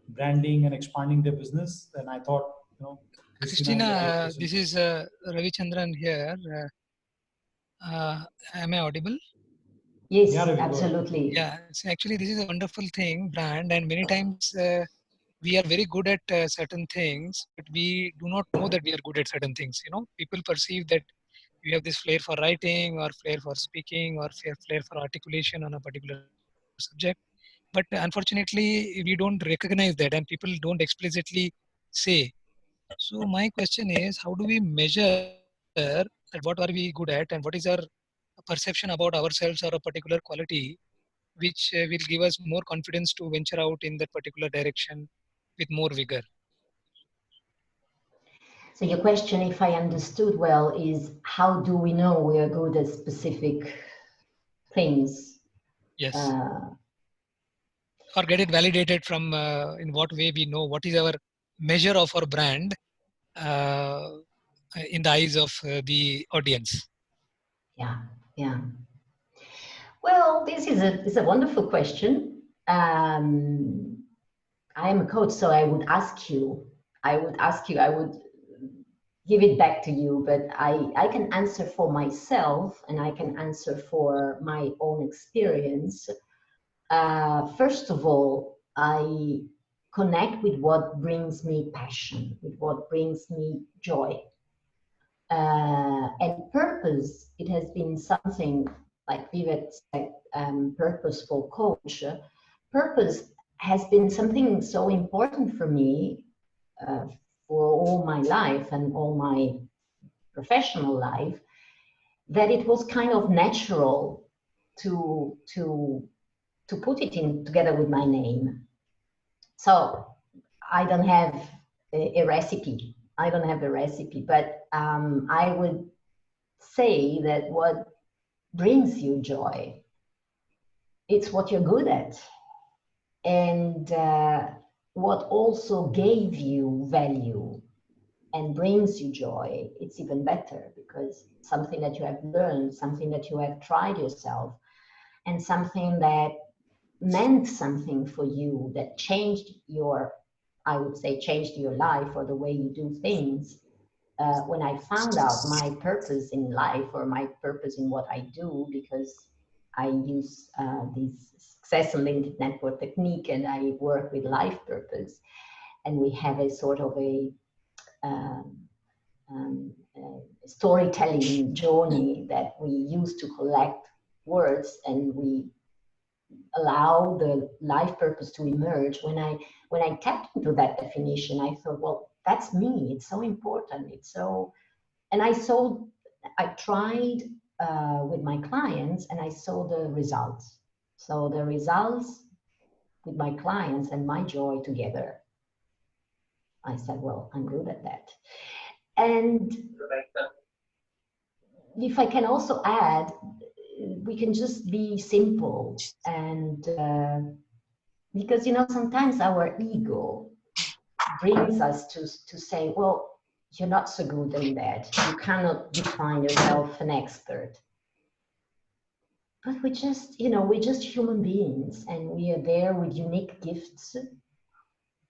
Speaker 3: branding and expanding their business. And I thought,
Speaker 6: Cristina, this is Ravichandran here. Am I audible?
Speaker 5: Yes,
Speaker 3: yeah,
Speaker 5: absolutely.
Speaker 6: Yeah, so actually this is a wonderful thing, brand, and many times we are very good at certain things, but we do not know that we are good at certain things. You know, people perceive that you have this flair for writing or flair for speaking or flair for articulation on a particular subject. But unfortunately, we don't recognize that and people don't explicitly say. So my question is, how do we measure that what are we good at and what is our perception about ourselves or a particular quality, which will give us more confidence to venture out in that particular direction with more vigor.
Speaker 5: So your question, if I understood well, is how do we know we are good at specific things?
Speaker 6: Yes. Or get it validated from in what way we know what is our measure of our brand in the eyes of the audience.
Speaker 5: Yeah, yeah. Well, this is a wonderful question. I am a coach, so I would give it back to you, but I can answer for myself and I can answer for my own experience. First of all, I connect with what brings me passion, with what brings me joy. And purpose, it has been something like Vivek said, purposeful coach. Purpose has been something so important for me for all my life and all my professional life, that it was kind of natural to put it in together with my name. So I don't have a recipe. I don't have a recipe, but I would say that what brings you joy, it's what you're good at. And what also gave you value and brings you joy, it's even better, because something that you have learned, something that you have tried yourself, and something that meant something for you, that changed your, I would say, changed your life or the way you do things. When I found out my purpose in life, or my purpose in what I do, because I use this success and limited network technique, and I work with life purpose, and we have a sort of a storytelling journey that we use to collect words, and we allow the life purpose to emerge. When I tapped into that definition, I thought, well, that's me. It's so important. It's so, and I tried with my clients, and I saw the results. So the results with my clients and my joy together, I said, well, I'm good at that. And if I can also add, we can just be simple, and because, you know, sometimes our ego brings us to say, well, you're not so good in that. You cannot define yourself an expert. But we just, you know, we're just human beings, and we are there with unique gifts.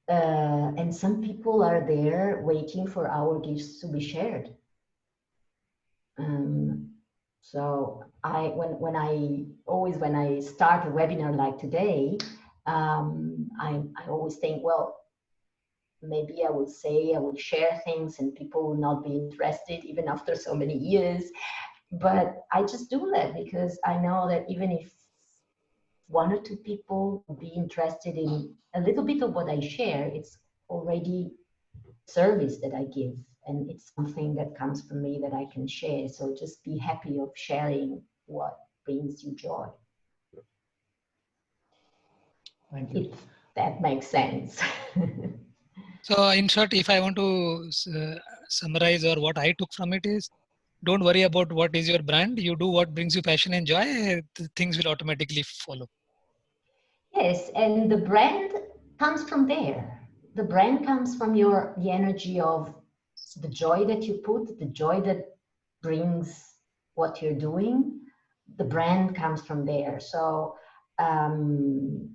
Speaker 5: And some people are there waiting for our gifts to be shared. So when I start a webinar like today, I always think, well, maybe I will share things and people will not be interested even after so many years. But I just do that because I know that even if one or two people will be interested in a little bit of what I share, it's already service that I give. And it's something that comes from me that I can share. So just be happy of sharing what brings you joy.
Speaker 3: Thank you.
Speaker 5: If that makes sense.
Speaker 6: So in short, if I want to summarize, or what I took from it is, don't worry about what is your brand. You do what brings you passion and joy. Things will automatically follow.
Speaker 5: Yes, and the brand comes from there. The brand comes from the energy of the joy that you put, the joy that brings what you're doing. The brand comes from there. So, and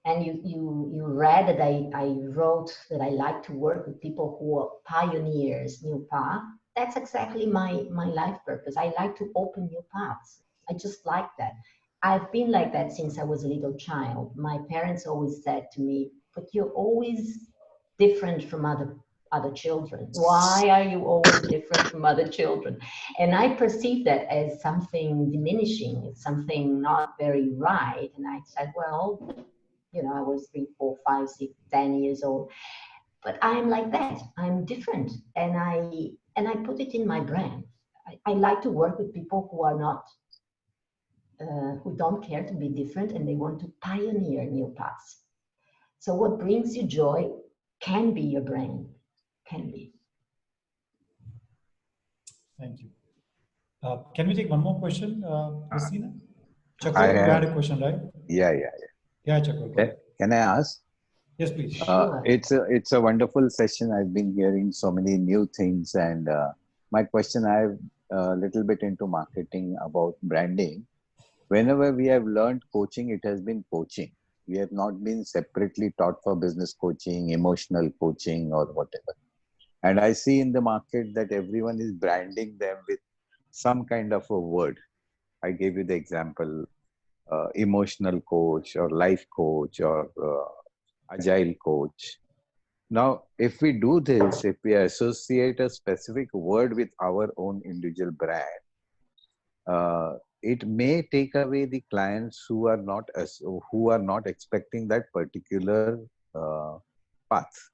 Speaker 5: you read that I wrote that I like to work with people who are pioneers, new path. That's exactly my life purpose. I like to open new paths. I just like that. I've been like that since I was a little child. My parents always said to me, but you're always different from other children. Why are you always different from other children? And I perceived that as something diminishing, something not very right. And I said, well, you know, I was 3, 4, 5, 6, 10 years old, but I'm like that. I'm different, and I put it in my brand. I like to work with people who are not, who don't care to be different, and they want to pioneer new paths. So what brings you joy can be your brand, can be.
Speaker 3: Thank you. Can we take one more question, Cristina?
Speaker 8: I
Speaker 3: Chakur, you
Speaker 8: have,
Speaker 3: had a question, right?
Speaker 8: yeah.
Speaker 3: Yeah, Chakur, go ahead.
Speaker 8: Can I ask?
Speaker 3: Yes, please.
Speaker 5: Sure.
Speaker 8: It's a wonderful session. I've been hearing so many new things, and my question, I've a little bit into marketing about branding. Whenever we have learned coaching, it has been coaching. We have not been separately taught for business coaching, emotional coaching, or whatever. And I see in the market that everyone is branding them with some kind of a word. I gave you the example, emotional coach or life coach or agile coach. Now, if we do this, if we associate a specific word with our own individual brand, it may take away the clients who are not expecting that particular path.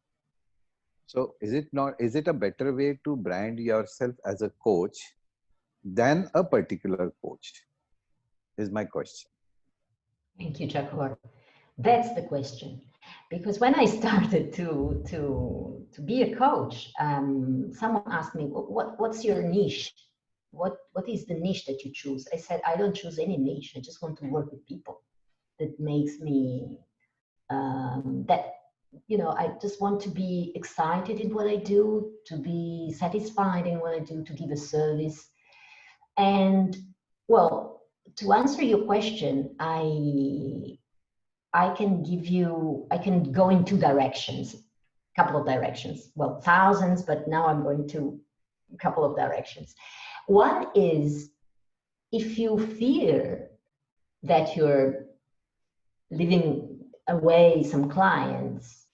Speaker 8: So, is it a better way to brand yourself as a coach than a particular coach? Is my question.
Speaker 5: Thank you, Chakur. That's the question. Because when I started to be a coach, someone asked me, what's your niche? What is the niche that you choose? I said, I don't choose any niche. I just want to work with people. That makes me, I just want to be excited in what I do, to be satisfied in what I do, to give a service. And well, to answer your question, I can go in two directions, a couple of directions. Well, thousands, but now I'm going to a couple of directions. One is, if you fear that you're leaving away some clients,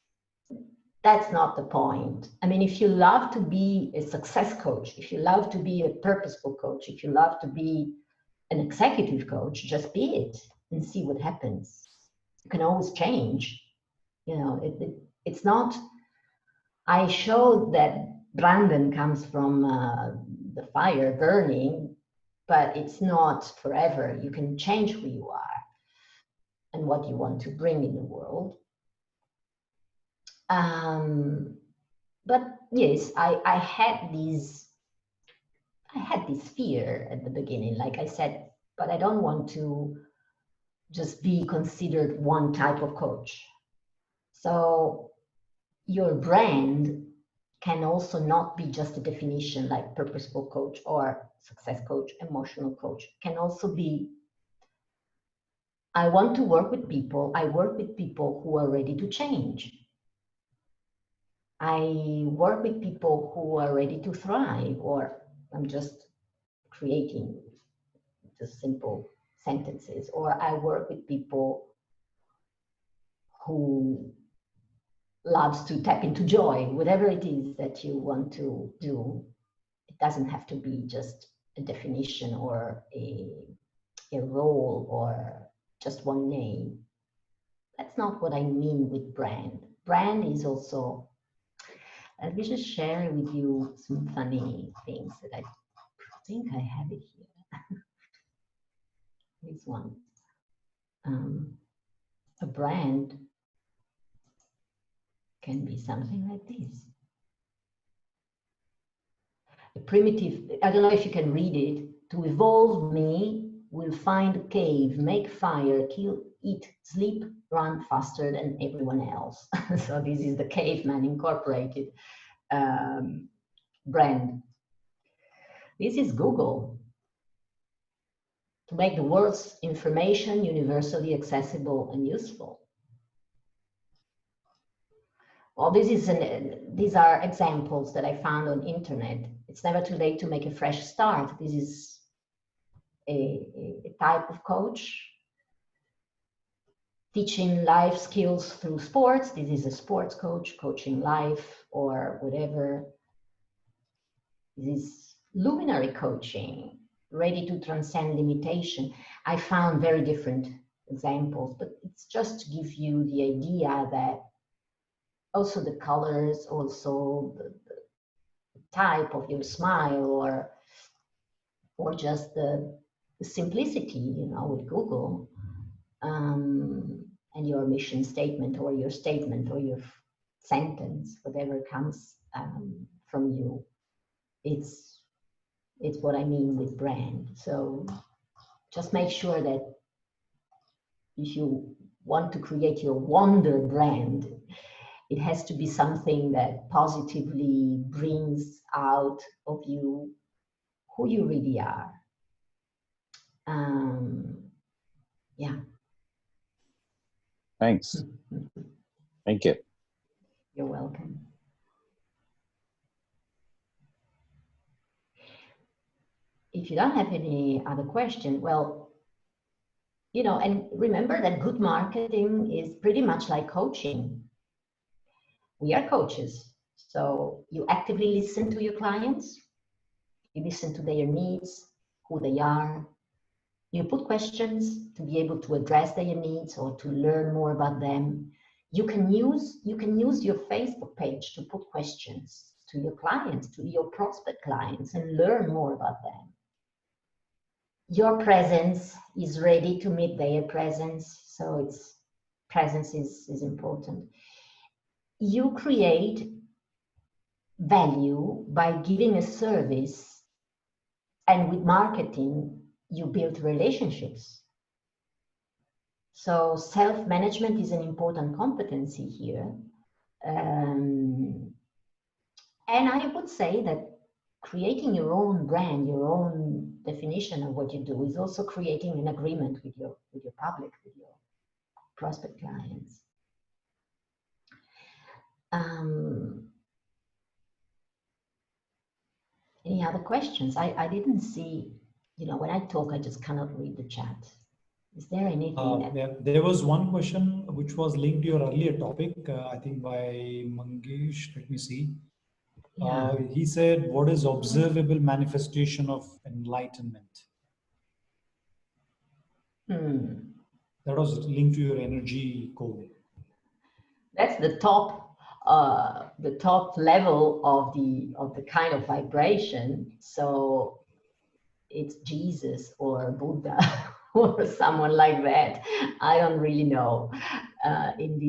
Speaker 5: that's not the point. I mean, if you love to be a success coach, if you love to be a purposeful coach, if you love to be an executive coach, just be it and see what happens. You can always change. It's not, I showed that Brandon comes from the fire burning, but it's not forever. You can change who you are and what you want to bring in the world. But yes, I had this fear at the beginning, like I said, but I don't want to just be considered one type of coach. So your brand can also not be just a definition like purposeful coach or success coach, emotional coach. It can also be, I want to work with people. I work with people who are ready to change. I work with people who are ready to thrive, or I'm just creating just simple sentences, or I work with people who loves to tap into joy, whatever it is that you want to do. It doesn't have to be just a definition or a role or just one name. That's not what I mean with brand. Brand is also, let me just share with you some funny things that I think I have it here. This one. A brand can be something like this. A primitive, I don't know if you can read it. To evolve me, will find a cave, make fire, kill, eat, sleep, run faster than everyone else. So this is the Caveman Incorporated brand. This is Google. To make the world's information universally accessible and useful. Well, these are examples that I found on internet. It's never too late to make a fresh start. This is a type of coach teaching life skills through sports. This is a sports coach coaching life or whatever. This is luminary coaching, ready to transcend limitation. I found very different examples, but it's just to give you the idea that also the colors, also the type of your smile, or or just the simplicity, you know, with Google, and your mission statement or your sentence, whatever comes from you. It's what I mean with brand. So just make sure that if you want to create your wonder brand, it has to be something that positively brings out of you who you really are. Yeah.
Speaker 8: Thanks. Thank you.
Speaker 5: You're welcome. If you don't have any other question, well, you know, and remember that good marketing is pretty much like coaching. We are coaches. So you actively listen to your clients. You listen to their needs, who they are. You put questions to be able to address their needs or to learn more about them. You can use your Facebook page to put questions to your clients, to your prospect clients, and learn more about them. Your presence is ready to meet their presence, so presence is important. You create value by giving a service, and with marketing, you build relationships. So self-management is an important competency here. And I would say that creating your own brand, your own definition of what you do, is also creating an agreement with your public, with your prospect clients. Any other questions? I didn't see, you know, when I talk, I just cannot read the chat. Is there anything
Speaker 3: There was one question which was linked to your earlier topic, I think by Mangesh. Let me see.
Speaker 5: Yeah.
Speaker 3: He said, what is observable manifestation of enlightenment? That was linked to your energy code.
Speaker 5: That's the top level of the kind of vibration. So it's Jesus or Buddha or someone like that. I don't really know in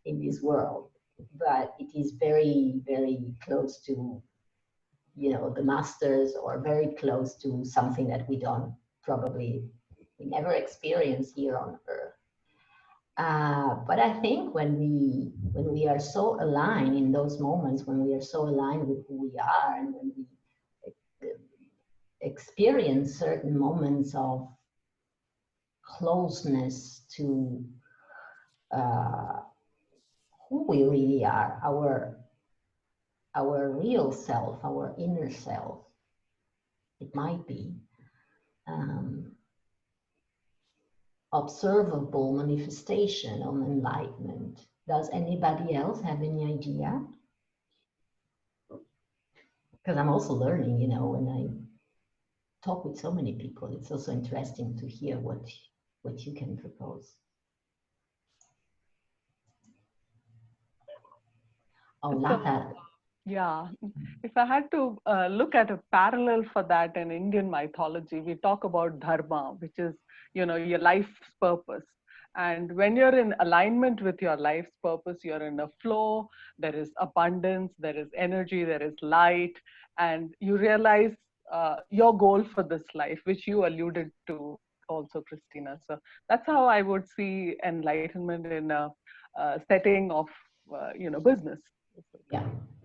Speaker 5: this world, but it is very, very close to, you know, the masters, or very close to something that we never experience here on Earth. But I think when we are so aligned in those moments, when we are so aligned with who we are, and when we experience certain moments of closeness to who we really are, our real self, our inner self, it might be observable manifestation of enlightenment. Does anybody else have any idea? Because I'm also learning, you know, when I talk with so many people, it's also interesting to hear what you can propose. Oh, Lata.
Speaker 1: Yeah, if I had to look at a parallel for that in Indian mythology, we talk about dharma, which is, you know, your life's purpose. And when you're in alignment with your life's purpose, you're in a flow, there is abundance, there is energy, there is light, and you realize your goal for this life, which you alluded to also, Cristina. So that's how I would see enlightenment in a setting of, you know, business.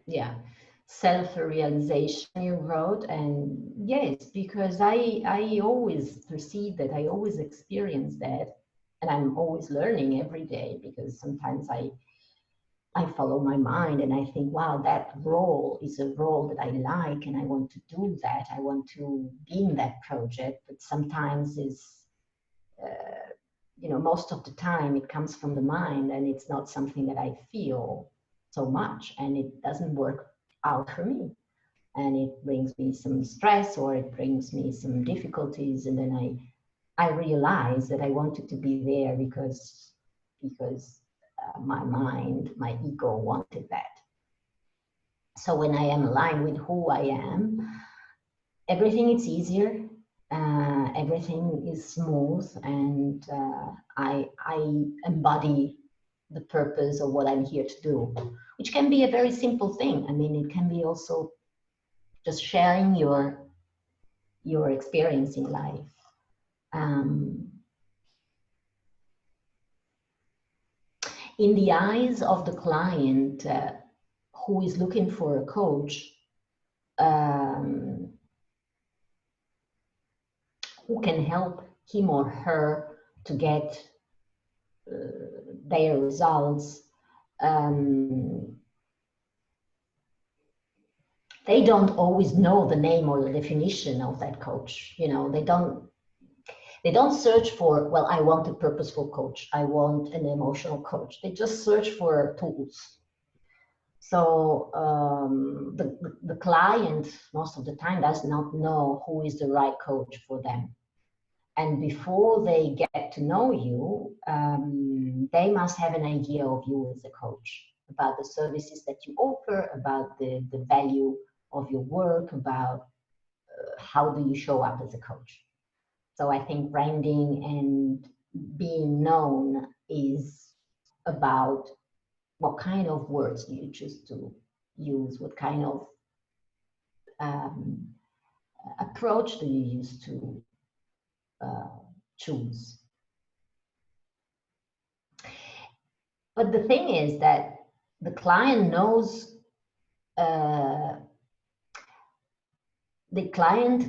Speaker 5: Yeah. Self-realization you wrote, and yes, because I always perceive that, I always experience that, and I'm always learning every day, because sometimes I follow my mind and I think, wow, that role is a role that I like and I want to do that. I want to be in that project, but sometimes it's, you know, most of the time it comes from the mind and it's not something that I feel so much, and it doesn't work out for me. And it brings me some stress, or it brings me some difficulties. And then I realize that I wanted to be there because my mind, my ego wanted that. So when I am aligned with who I am, everything is easier. Everything is smooth, and I embody the purpose of what I'm here to do, which can be a very simple thing. I mean, it can be also just sharing your experience in life. In the eyes of the client who is looking for a coach, who can help him or her to get their results, they don't always know the name or the definition of that coach. You know, they don't search for, well, I want a purposeful coach, I want an emotional coach. They just search for tools. So the client most of the time does not know who is the right coach for them. And before they get to know you, they must have an idea of you as a coach, about the services that you offer, about the value of your work, about how do you show up as a coach. So I think branding and being known is about what kind of words do you choose to use, what kind of approach do you use to choose. But the thing is that the client knows, the clients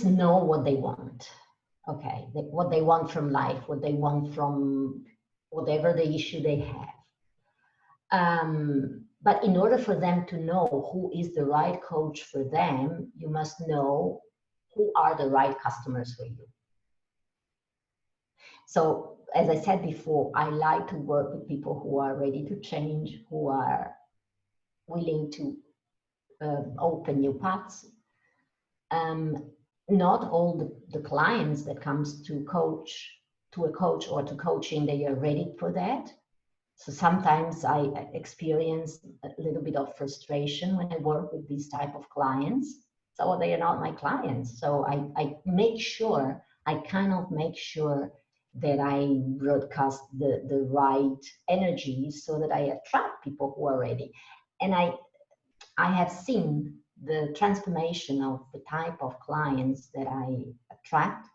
Speaker 5: know what they want. Okay, what they want from life, what they want from whatever the issue they have. But in order for them to know who is the right coach for them, you must know who are the right customers for you. So, as I said before, I like to work with people who are ready to change, who are willing to open new paths. Not all the clients that comes to a coach or to coaching, they are ready for that. So sometimes I experience a little bit of frustration when I work with these type of clients. So they are not my clients. So I make sure, I kind of make sure that I broadcast the right energy so that I attract people who are ready. And I have seen the transformation of the type of clients that I attract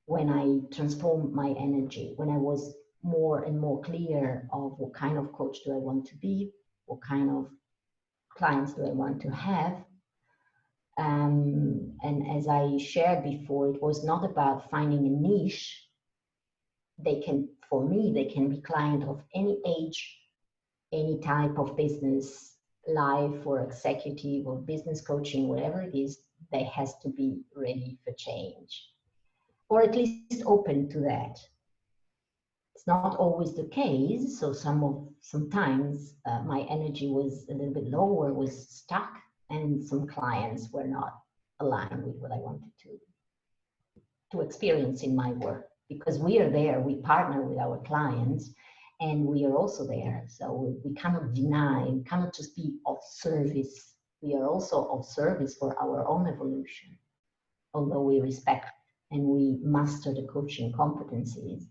Speaker 5: when I transform my energy, when I was more and more clear of what kind of coach do I want to be, what kind of clients do I want to have. And as I shared before, it was not about finding a niche. For me, they can be client of any age, any type of business, life or executive or business coaching, whatever it is, they has to be ready for change, or at least open to that. It's not always the case. So sometimes my energy was a little bit lower, was stuck, and some clients were not aligned with what I wanted to experience in my work. Because we are there, we partner with our clients, and we are also there. So we cannot deny, we cannot just be of service. We are also of service for our own evolution. Although we respect and we master the coaching competencies,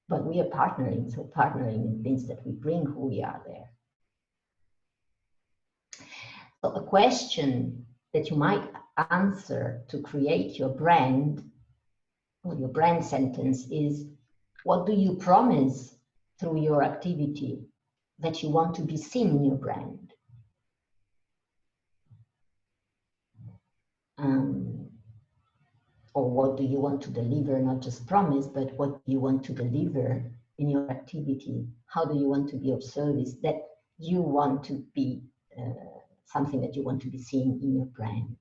Speaker 5: but we are partnering. So partnering means that we bring who we are there. So a question that you might answer to create your brand, or your brand sentence, is, what do you promise through your activity that you want to be seen in your brand? Or what do you want to deliver, not just promise, but what do you want to deliver in your activity? How do you want to be of service, that you want to be something that you want to be seen in your brand?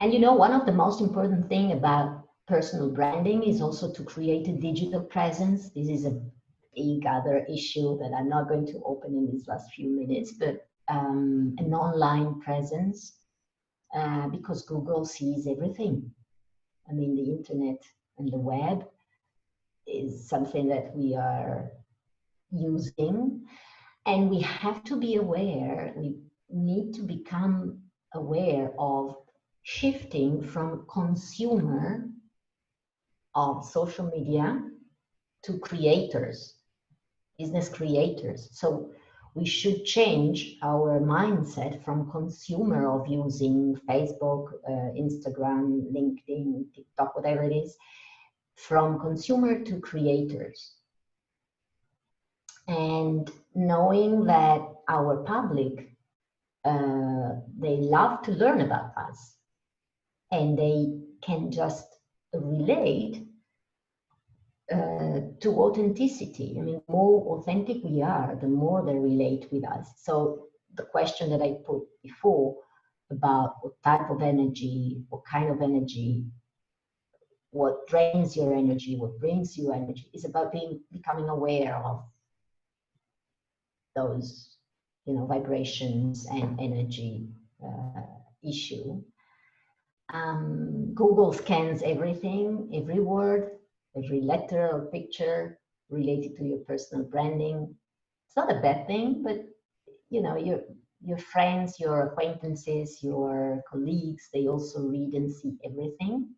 Speaker 5: And you know, one of the most important thing about personal branding is also to create a digital presence. This is a big other issue that I'm not going to open in these last few minutes, but an online presence, because Google sees everything. I mean, the internet and the web is something that we are using. And we have to be aware, we need to become aware of shifting from consumer of social media to creators, business creators. So we should change our mindset from consumer of using Facebook, Instagram, LinkedIn, TikTok, whatever it is, from consumer to creators. And knowing that our public, they love to learn about us, and they can just relate to authenticity. I mean, the more authentic we are, the more they relate with us. So the question that I put before about what type of energy, what kind of energy, what drains your energy, what brings you energy, is about becoming aware of those, you know, vibrations and energy issue. Google scans everything, every word, every letter or picture related to your personal branding. It's not a bad thing, but you know, your friends, your acquaintances, your colleagues, they also read and see everything.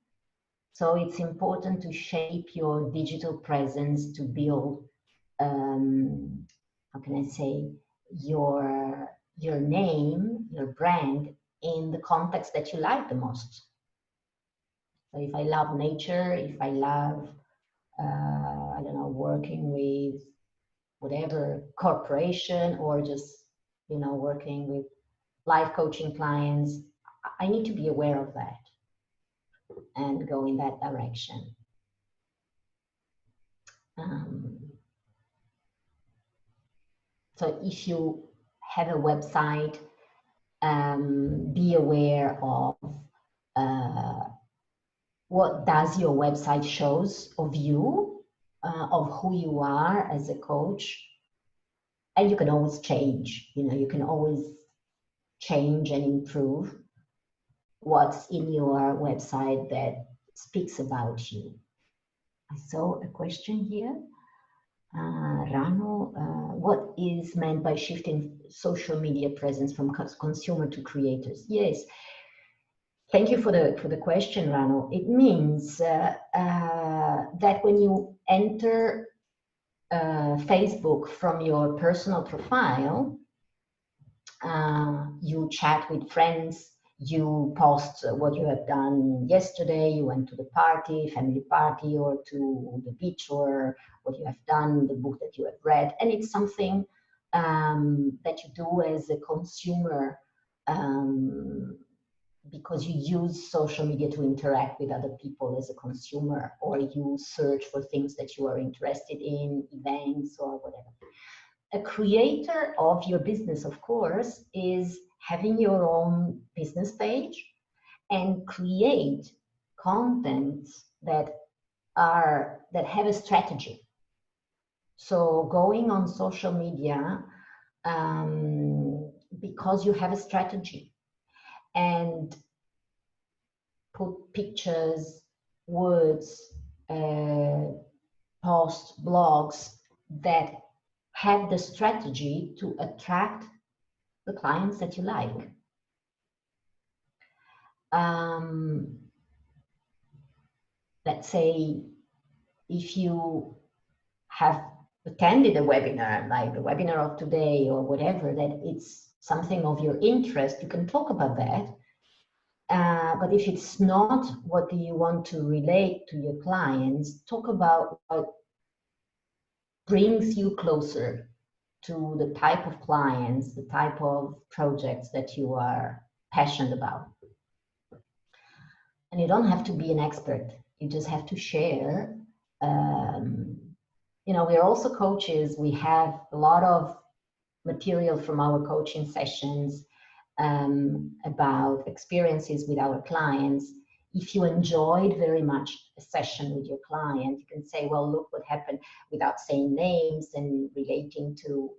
Speaker 5: So it's important to shape your digital presence to build, how can I say, your name, your brand in the context that you like the most. So if I love nature, if I love, I don't know, working with whatever corporation, or just, you know, working with life coaching clients, I need to be aware of that and go in that direction. So if you have a website, be aware of what does your website shows of you, of who you are as a coach. And you can always change, you know, you can always change and improve what's in your website that speaks about you. I saw a question here. Rano, what is meant by shifting social media presence from consumer to creators? Yes, thank you for the question, Rano. It means that when you enter Facebook from your personal profile, you chat with friends, you post what you have done yesterday, you went to the party, family party, or to the beach, or what you have done, the book that you have read, and it's something that you do as a consumer because you use social media to interact with other people as a consumer, or you search for things that you are interested in, events or whatever. A creator of your business, of course, is having your own business page and create content that have a strategy. So going on social media because you have a strategy, and put pictures, words, post blogs that have the strategy to attract the clients that you like. Let's say if you have attended a webinar, like the webinar of today or whatever, that it's something of your interest, you can talk about that. But if it's not what you want to relate to your clients, talk about what brings you closer to the type of clients, the type of projects that you are passionate about. And you don't have to be an expert. You just have to share. You know, we're also coaches. We have a lot of material from our coaching sessions about experiences with our clients. If you enjoyed very much a session with your client, you can say, well, look what happened, without saying names and relating to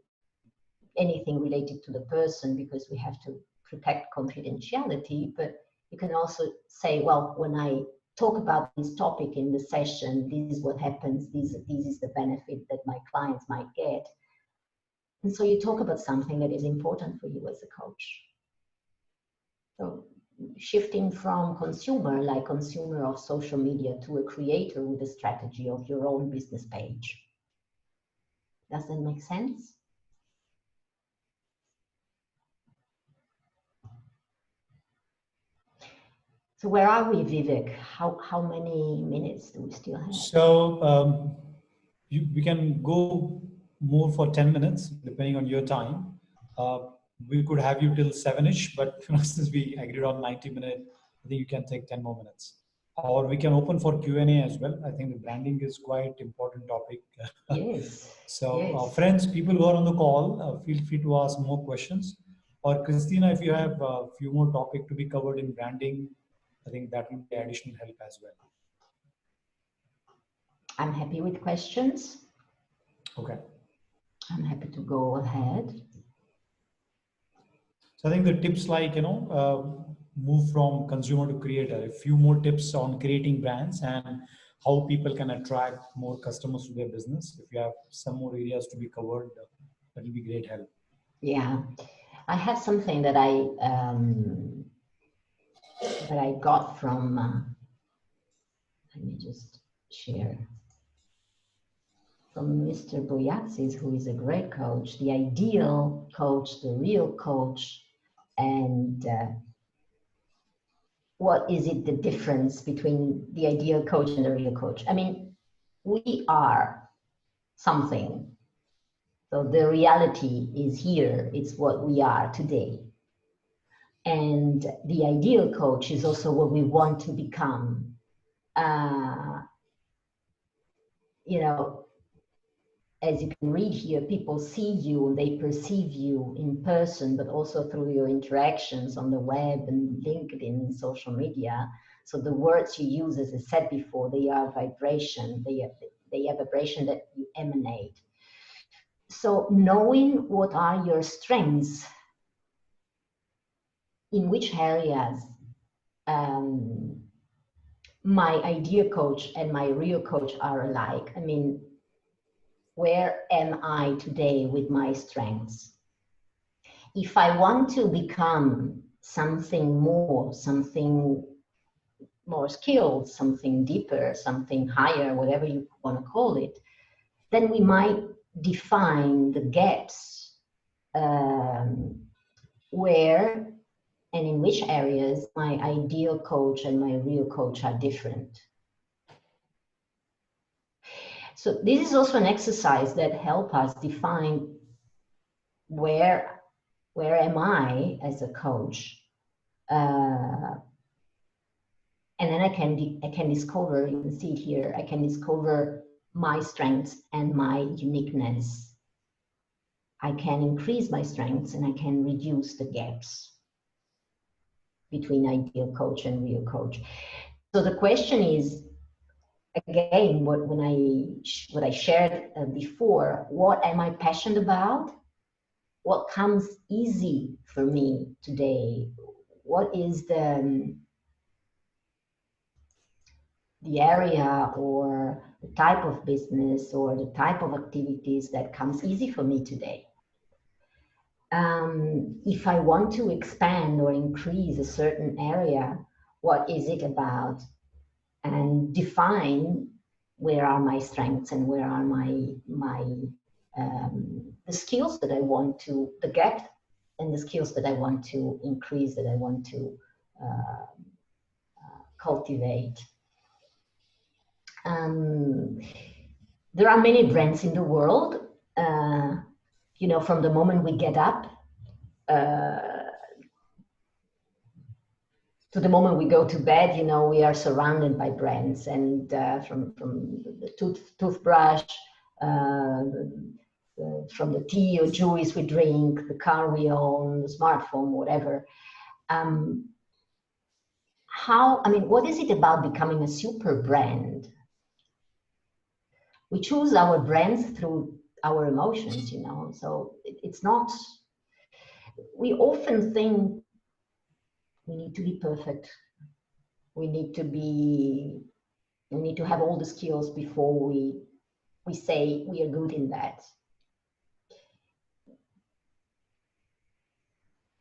Speaker 5: anything related to the person, because we have to protect confidentiality. But you can also say, well, when I talk about this topic in the session, this is what happens, this is the benefit that my clients might get. And so you talk about something that is important for you as a coach. So shifting from consumer, like consumer of social media, to a creator with a strategy of your own business page. Does that make sense? So where are we, Vivek? How many minutes do we still have?
Speaker 3: So we can go more for 10 minutes, depending on your time. We could have you till 7-ish, but since we agreed on 90 minutes, I think you can take 10 more minutes. Or we can open for Q&A as well. I think the branding is quite important topic.
Speaker 5: Yes.
Speaker 3: So
Speaker 5: yes.
Speaker 3: Friends, people who are on the call, feel free to ask more questions. Or Cristina, if you have a few more topics to be covered in branding, I think that will be additional help as well.
Speaker 5: I'm happy with questions.
Speaker 3: Okay.
Speaker 5: I'm happy to go ahead.
Speaker 3: So I think the tips like, move from consumer to creator, a few more tips on creating brands and how people can attract more customers to their business. If you have some more areas to be covered, that will be great help.
Speaker 5: Yeah, I have something that I got from, let me just share, from Mr. Boyatsis, who is a great coach, the ideal coach, the real coach, and what is it the difference between the ideal coach and the real coach? I mean, we are something. So the reality is here. It's what we are today. And the ideal coach is also what we want to become. As you can read here, people see you, they perceive you in person, but also through your interactions on the web and LinkedIn and social media. So the words you use, as I said before, they are vibration. They have vibration that you emanate. So knowing what are your strengths, in which areas my ideal coach and my real coach are alike. I mean, where am I today with my strengths? If I want to become something more skilled, something deeper, something higher, whatever you want to call it, then we might define the gaps where and in which areas my ideal coach and my real coach are different. So this is also an exercise that helps us define where am I as a coach, and then I can discover. You can see it here. I can discover my strengths and my uniqueness. I can increase my strengths and I can reduce the gaps between ideal coach and real coach. So the question is, again, what I shared before, what am I passionate about? What comes easy for me today? What is the area or the type of business or the type of activities that comes easy for me today? If I want to expand or increase a certain area, what is it about? And define where are my strengths and where are the skills that I want to, the gap and the skills that I want to increase, that I want to cultivate. There are many brands in the world. From the moment we get up to the moment we go to bed, we are surrounded by brands, and from the toothbrush, from the tea or juice we drink, the car we own, the smartphone, whatever. What is it about becoming a super brand? We choose our brands through our emotions, so it's not, we often think we need to be perfect. We need to have all the skills before we say we are good in that.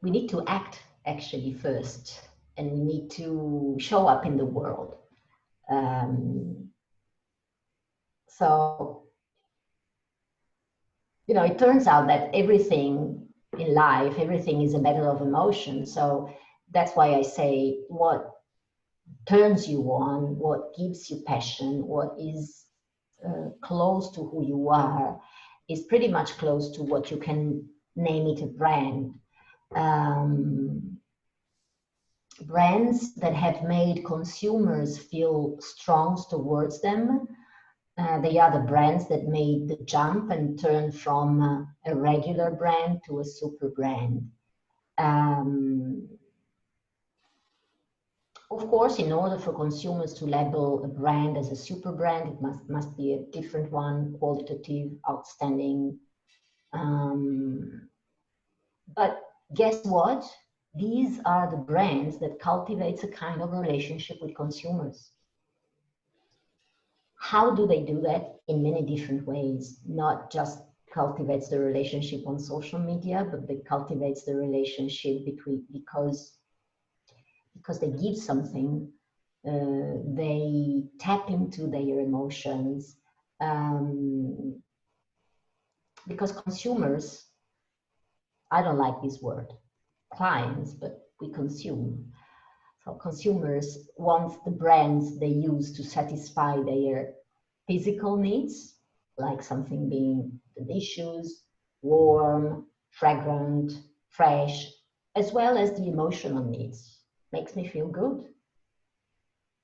Speaker 5: we need to act actually first, and we need to show up in the world. So, it turns out that everything in life, everything is a matter of emotion. So that's why I say what turns you on, what gives you passion, what is close to who you are, is pretty much close to what you can name it a brand. Brands that have made consumers feel strong towards them, they are the brands that made the jump and turn from a regular brand to a super brand. Of course, in order for consumers to label a brand as a super brand, it must be a different one, qualitative, outstanding. But guess what? These are the brands that cultivates a kind of relationship with consumers. How do they do that? In many different ways. Not just cultivates the relationship on social media, but they cultivates the relationship because they give something. They tap into their emotions. Because consumers, I don't like this word, clients, but we consume. So consumers want the brands they use to satisfy their physical needs, like something being delicious, warm, fragrant, fresh, as well as the emotional needs. Makes me feel good.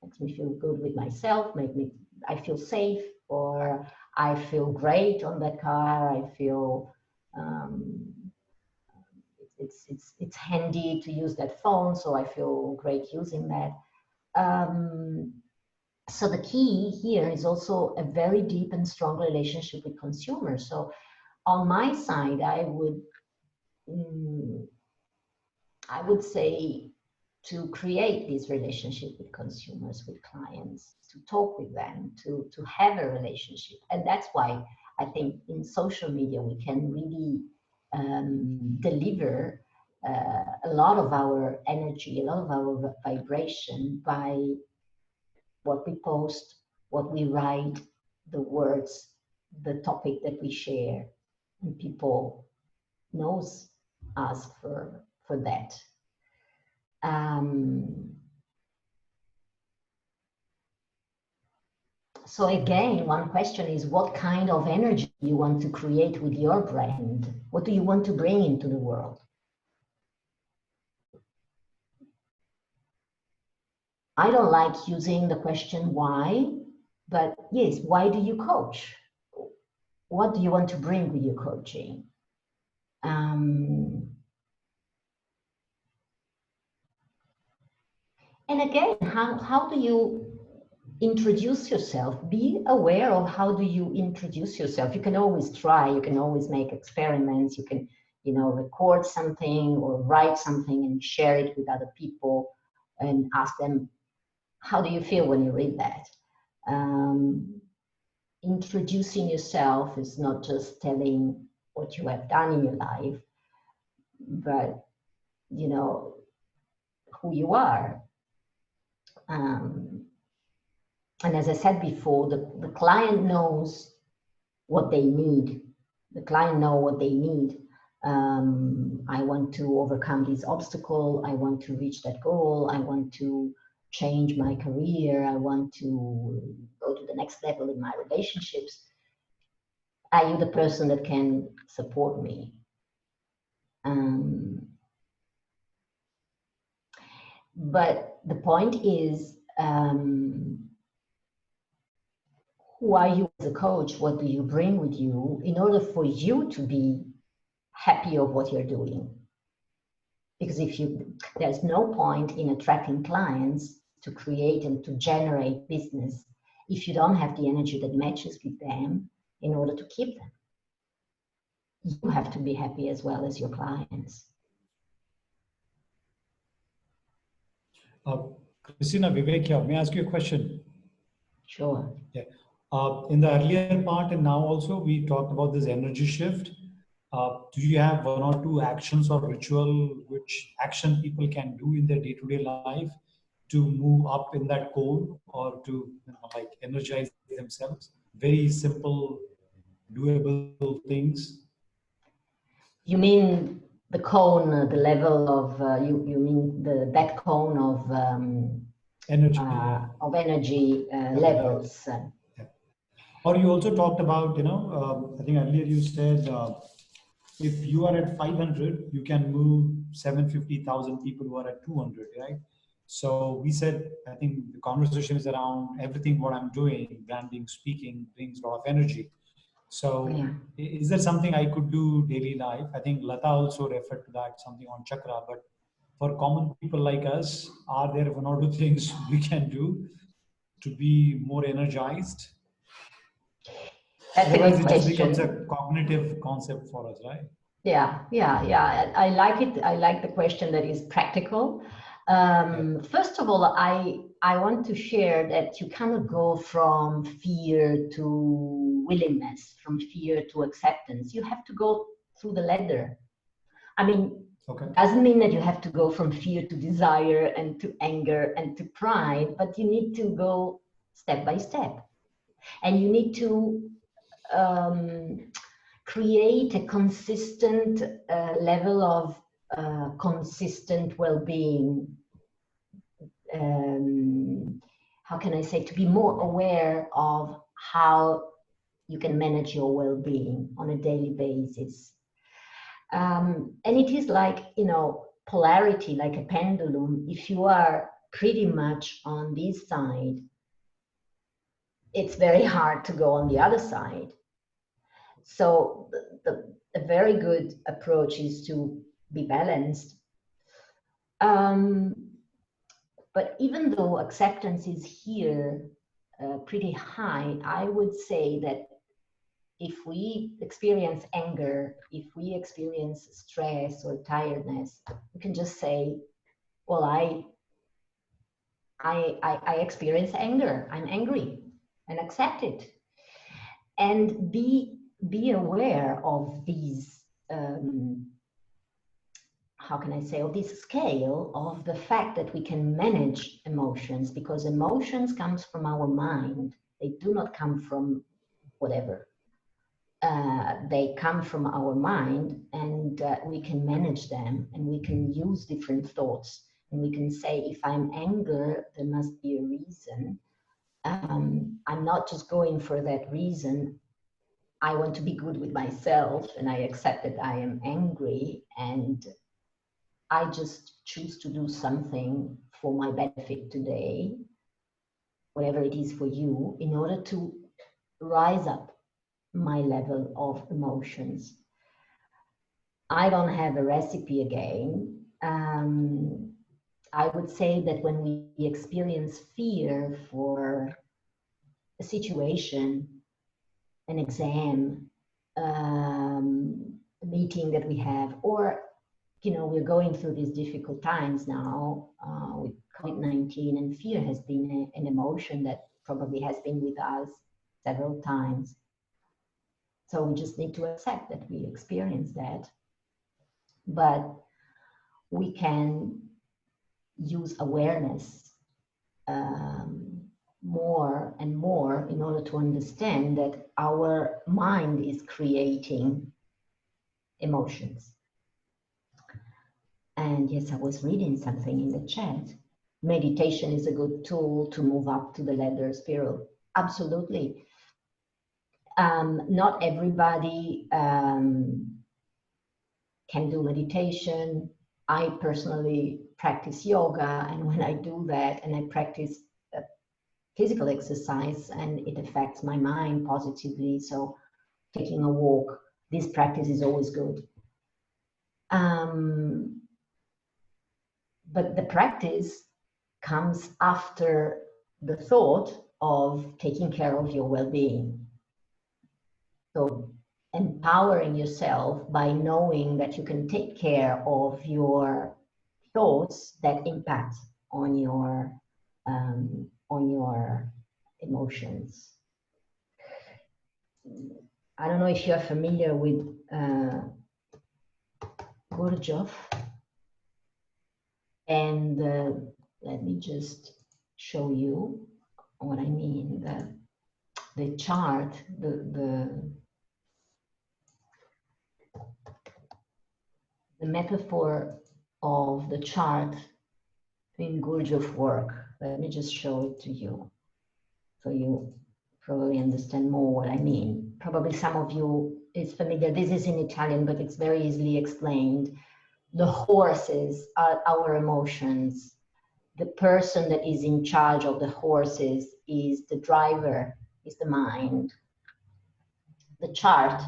Speaker 5: Makes me feel good with myself, I feel safe, or I feel great on that car, I feel it's handy to use that phone, so I feel great using that. So the key here is also a very deep and strong relationship with consumers. So on my side, I would say to create this relationship with consumers, with clients, to talk with them, to have a relationship. And that's why I think in social media we can really deliver a lot of our energy, a lot of our vibration by what we post, what we write, the words, the topic that we share, and people knows us for that. So again, one question is, what kind of energy you want to create with your brand? What do you want to bring into the world? I don't like using the question why, but yes, why do you coach? What do you want to bring with your coaching? And again, how do you introduce yourself? Be aware of how do you introduce yourself. You can always try, you can always make experiments, you can, record something or write something and share it with other people and ask them, how do you feel when you read that? Introducing yourself is not just telling what you have done in your life, but, who you are. And as I said before, the client knows what they need. The client knows what they need. I want to overcome this obstacle. I want to reach that goal. I want to change my career. I want to go to the next level in my relationships. Are you the person that can support me? But the point is, who are you as a coach? What do you bring with you in order for you to be happy of what you're doing? Because there's no point in attracting clients to create and to generate business if you don't have the energy that matches with them in order to keep them. You have to be happy as well as your clients.
Speaker 3: Cristina, Vivek here. May I ask you a question?
Speaker 5: Sure.
Speaker 3: Yeah. In the earlier part and now also, we talked about this energy shift. Do you have one or two actions or ritual which action people can do in their day-to-day life to move up in that cone or to like energize themselves? Very simple, doable things.
Speaker 5: You mean the cone, the level of you mean that cone of
Speaker 3: energy
Speaker 5: levels.
Speaker 3: Yeah. Or you also talked about, I think earlier you said if you are at 500, you can move 750,000 people who are at 200, right? So we said, I think the conversation is around everything what I'm doing, branding, speaking brings a lot of energy. So is there something I could do daily life? I think Lata also referred to that, something on chakra, but for common people like us, are there one or two things we can do to be more energized? Otherwise, it just becomes a cognitive concept for us, right?
Speaker 5: Yeah. I like it. I like the question that is practical. First of all, I want to share that you cannot go from fear to willingness, from fear to acceptance. You have to go through the ladder. I mean, doesn't mean that you have to go from fear to desire and to anger and to pride, but you need to go step by step. And you need to create a consistent level of consistent well-being. How can I say? To be more aware of how you can manage your well-being on a daily basis. And it is like, polarity, like a pendulum. If you are pretty much on this side, it's very hard to go on the other side. So a very good approach is to be balanced. But even though acceptance is here pretty high, I would say that if we experience anger, if we experience stress or tiredness, we can just say, well, I experience anger, I'm angry, and accept it. And be aware of these, how can I say, of this scale of the fact that we can manage emotions, because emotions comes from our mind. They do not come from whatever. They come from our mind, and we can manage them, and we can use different thoughts. And we can say, if I'm angry, there must be a reason. I'm not just going for that reason. I want to be good with myself, and I accept that I am angry, and I just choose to do something for my benefit today, whatever it is for you, in order to rise up my level of emotions. I don't have a recipe again. I would say that when we experience fear for a situation, an exam, a meeting that we have, or we're going through these difficult times now with COVID-19, and fear has been an emotion that probably has been with us several times. So we just need to accept that we experience that. But we can use awareness more and more in order to understand that our mind is creating emotions. And yes, I was reading something in the chat. Meditation is a good tool to move up to the ladder spiral. Absolutely. Not everybody can do meditation. I personally practice yoga, and when I do that and I practice physical exercise, and it affects my mind positively, so taking a walk, this practice is always good. But the practice comes after the thought of taking care of your well-being. So empowering yourself by knowing that you can take care of your thoughts that impact on your emotions. I don't know if you're familiar with Gurdjieff. And let me just show you what I mean. The chart, the metaphor of the chart in Gurdjieff's work. Let me just show it to you, so you probably understand more what I mean. Probably some of you is familiar. This is in Italian, but it's very easily explained. The horses are our emotions. The person that is in charge of the horses is the driver, is the mind. The chart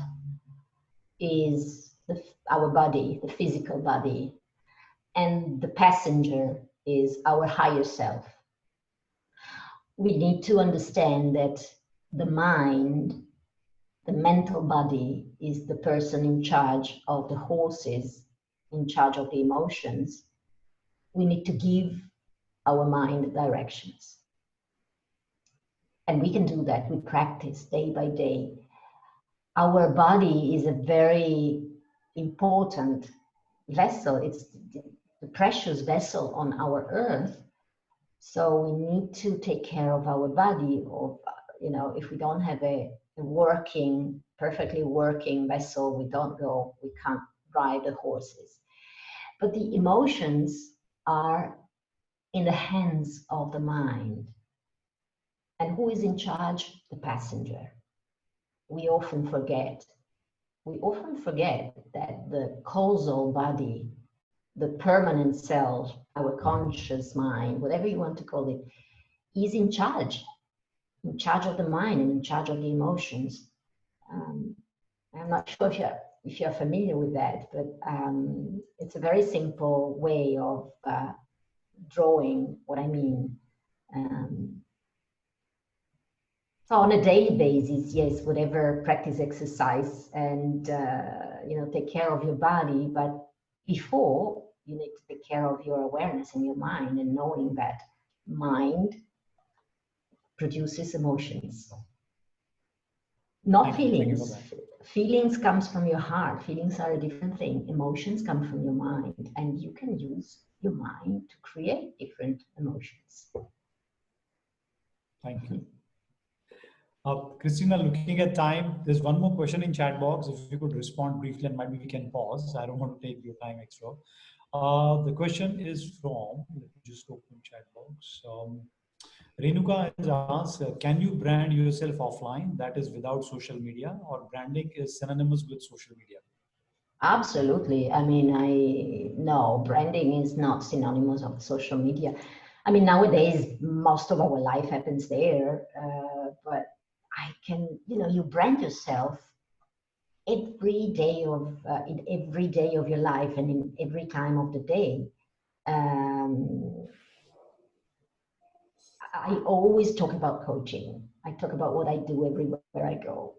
Speaker 5: is our body, the physical body, and the passenger is our higher self. We need to understand that the mind, the mental body, is the person in charge of the horses, in charge of the emotions. We need to give our mind directions. And we can do that with practice day by day. Our body is a very important vessel. It's the precious vessel on our earth. So we need to take care of our body. Or, you know, if we don't have a working, perfectly working vessel, we can't ride the horses. But the emotions are in the hands of the mind. And who is in charge? The passenger. We often forget that the causal body, the permanent self, our conscious mind, whatever you want to call it, is in charge of the mind and in charge of the emotions. I'm not sure if you're familiar with that, but it's a very simple way of drawing what I mean. So on a daily basis, yes, whatever, practice exercise and take care of your body, but before, you need to take care of your awareness and your mind, and knowing that mind produces emotions, not feelings. Feelings comes from your heart. Feelings are a different thing. Emotions come from your mind, and you can use your mind to create different emotions.
Speaker 3: Thank you. Cristina, looking at time, there's one more question in chat box. If you could respond briefly, and maybe we can pause. I don't want to take your time extra. The question is from, let me just open chat box. Renuka has asked, can you brand yourself offline, that is without social media, or branding is synonymous with social media?
Speaker 5: Absolutely. I mean, no, branding is not synonymous of social media. I mean, nowadays, most of our life happens there, but you brand yourself every day of in every day of your life and in every time of the day. I always talk about coaching. I talk about what I do everywhere I go,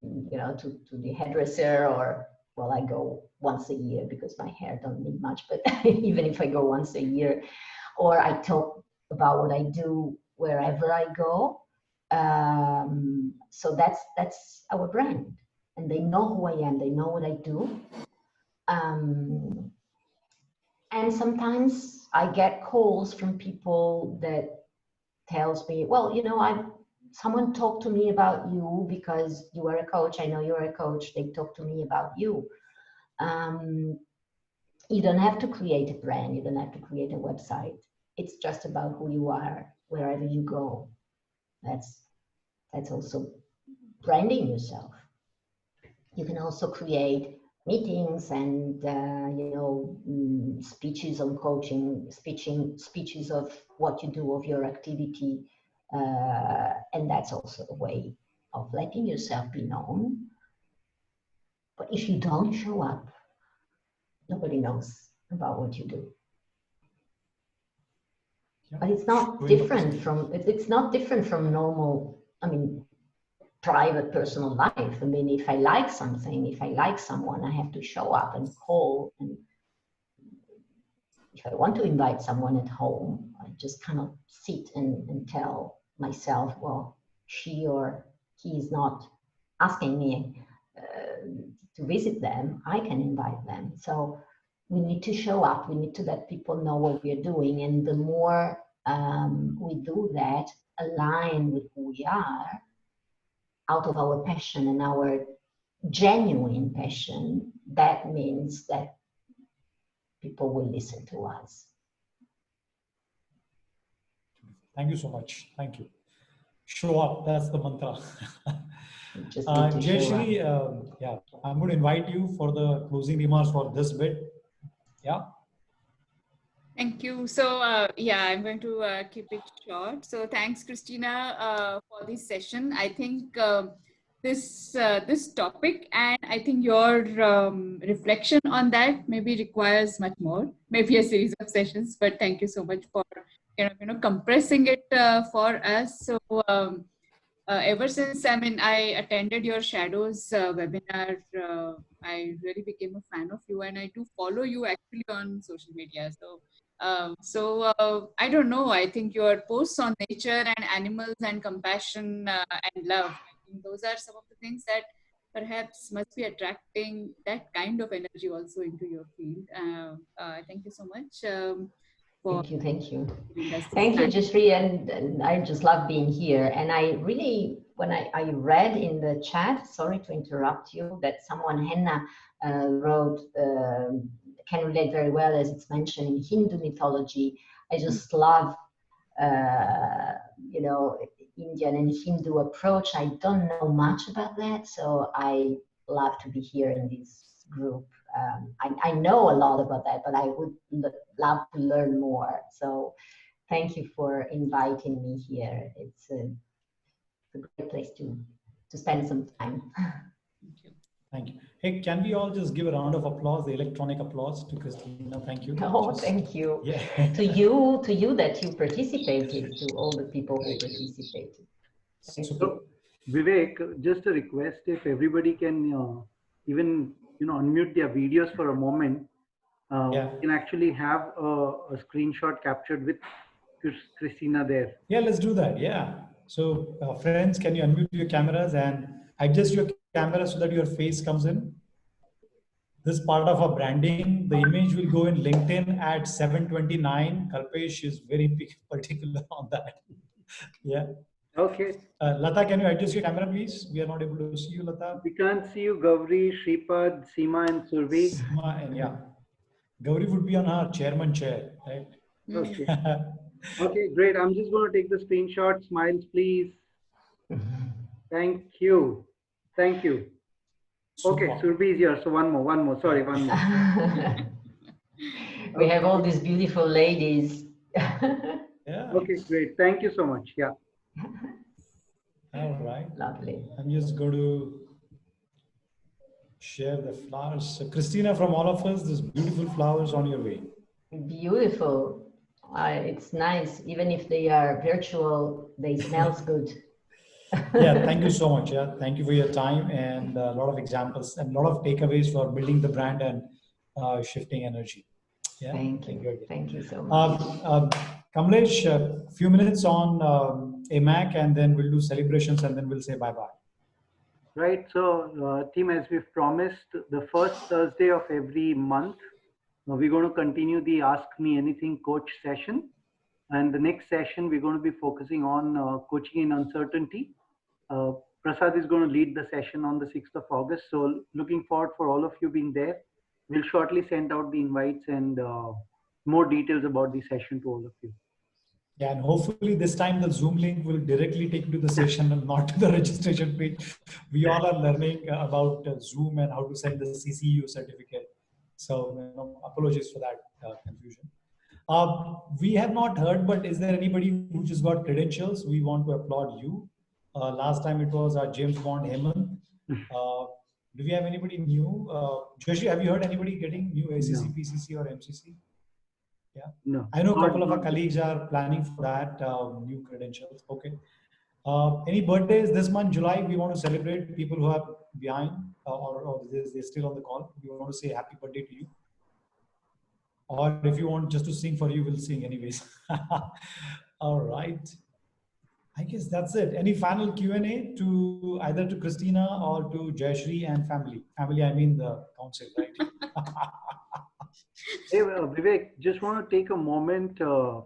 Speaker 5: to the hairdresser, or, well, I go once a year because my hair don't need much, but even if I go once a year, or I talk about what I do wherever I go. So that's our brand, and they know who I am. They know what I do. And sometimes I get calls from people that tells me, well, someone talked to me about you because you are a coach. I know you're a coach. They talked to me about you. You don't have to create a brand. You don't have to create a website. It's just about who you are wherever you go. That's also branding yourself. You can also create meetings and speeches on coaching, speeches of what you do, of your activity, and that's also a way of letting yourself be known. But if you don't show up, nobody knows about what you do. But it's not different from normal, private personal life. I mean, if I like something, if I like someone, I have to show up and call. And if I want to invite someone at home, I just cannot sit and tell myself, well, she or he is not asking me to visit them. I can invite them. So we need to show up. We need to let people know what we're doing. And the more we do that, align with who we are, out of our passion and our genuine passion, that means that people will listen to us.
Speaker 3: Thank you so much. Thank you. Show up, that's the mantra.
Speaker 5: Just need to show
Speaker 3: Jayashree,
Speaker 5: up.
Speaker 3: yeah, I'm going to invite you for the closing remarks for this bit. Yeah.
Speaker 2: Thank you. So yeah, I'm going to keep it short. So thanks, Cristina, for this session. I think this topic, and I think your reflection on that maybe requires much more, maybe a series of sessions. But thank you so much for compressing it for us. So ever since I attended your Shadows webinar, I really became a fan of you, and I do follow you actually on social media. So I don't know. I think your posts on nature and animals and compassion and love, I think those are some of the things that perhaps must be attracting that kind of energy also into your field. Thank you so much.
Speaker 5: Thank you. Thank you.
Speaker 2: Thank
Speaker 5: you, Jayashree. And I just love being here. And I really, when I read in the chat, sorry to interrupt you, that someone, Henna, wrote, can relate very well, as it's mentioned in Hindu mythology. I just love, Indian and Hindu approach. I don't know much about that, so I love to be here in this group. I know a lot about that, but I would love to learn more. So thank you for inviting me here. It's a great place to spend some time.
Speaker 3: Thank you. Hey, can we all just give a round of applause, the electronic applause to Cristina? Thank you.
Speaker 5: Oh, thank you.
Speaker 3: Yeah.
Speaker 5: to you that you participated, to all the people who participated.
Speaker 7: So, Vivek, just a request, if everybody can even unmute their videos for a moment, we can actually have a screenshot captured with Cristina there.
Speaker 3: Yeah, let's do that. Yeah. So friends, can you unmute your cameras and adjust your camera so that your face comes in? This part of our branding, the image will go in LinkedIn at 7:29. Kalpesh is very particular on that. Yeah.
Speaker 7: Okay.
Speaker 3: Lata, can you adjust your camera, please? We are not able to see you, Lata.
Speaker 7: We can't see you, Gauri, Shripad, Seema, and Survi.
Speaker 3: Seema and yeah. Gauri would be on her chairman chair, right?
Speaker 7: Okay. Okay, great. I'm just going to take the screenshot. Smiles, please. Thank you. Thank you. Okay, Surbi is here. So one more. Sorry, one more.
Speaker 5: We have all these beautiful ladies.
Speaker 3: Yeah.
Speaker 7: Okay, great. Thank you so much. Yeah.
Speaker 3: All right.
Speaker 5: Lovely.
Speaker 3: I'm just going to share the flowers. So Cristina, from all of us, these beautiful flowers on your way.
Speaker 5: Beautiful. It's nice. Even if they are virtual, they smell good.
Speaker 3: Yeah, thank you so much. Yeah, thank you for your time and a lot of examples and a lot of takeaways for building the brand and shifting energy. Yeah,
Speaker 5: thank you. Thank you so
Speaker 3: much. Kamlesh, a few minutes on AMAC and then we'll do celebrations and then we'll say bye-bye.
Speaker 7: Right. So, team, as we've promised, the first Thursday of every month, we're going to continue the Ask Me Anything coach session. And the next session, we're going to be focusing on coaching in uncertainty. Prasad is going to lead the session on the 6th of August. So looking forward for all of you being there. We'll shortly send out the invites and more details about the session to all of you.
Speaker 3: Yeah, and hopefully this time the Zoom link will directly take you to the session and not to the registration page. We all are learning about Zoom and how to send the CCU certificate. So apologies for that confusion. We have not heard, but is there anybody who just got credentials? We want to applaud you. Last time it was our James Bond Hemant. Do we have anybody new? Joshi, have you heard anybody getting new ACC, no. PCC or MCC? Yeah.
Speaker 7: No.
Speaker 3: I know a couple of our colleagues are planning for that, new credentials. Okay. Any birthdays this month, July, we want to celebrate people who are behind or they're still on the call. We want to say happy birthday to you. Or if you want just to sing for you, we'll sing anyways. All right. I guess that's it. Any final Q&A to either to Cristina or to Jayashree and family? Family, I mean the council, right?
Speaker 7: Hey, Vivek, just want to take a moment to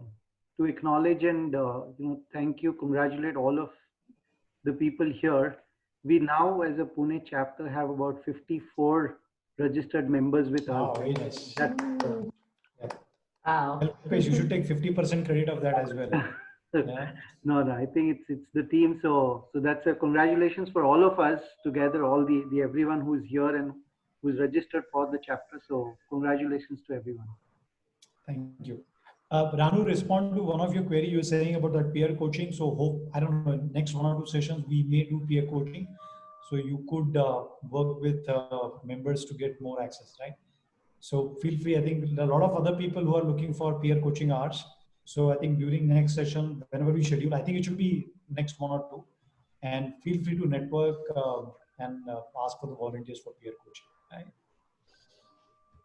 Speaker 7: acknowledge and thank you, congratulate all of the people here. We now, as a Pune chapter, have about 54 registered members with
Speaker 3: Wow,
Speaker 7: us.
Speaker 3: very nice.
Speaker 7: That's,
Speaker 5: Wow.
Speaker 3: Kalpesh, you should take 50% credit of that as well. Yeah.
Speaker 7: No, I think it's the team. So that's a congratulations for all of us together, all the everyone who is here and who's registered for the chapter. So congratulations to everyone.
Speaker 3: Thank you. Ranu, respond to one of your query you were saying about that peer coaching. So hope, I don't know, next 1 or 2 sessions, we may do peer coaching. So you could work with members to get more access, right? So feel free. I think there are a lot of other people who are looking for peer coaching hours. So I think during next session, whenever we schedule, I think it should be next 1 or 2. And feel free to network and ask for the volunteers for peer coaching, right?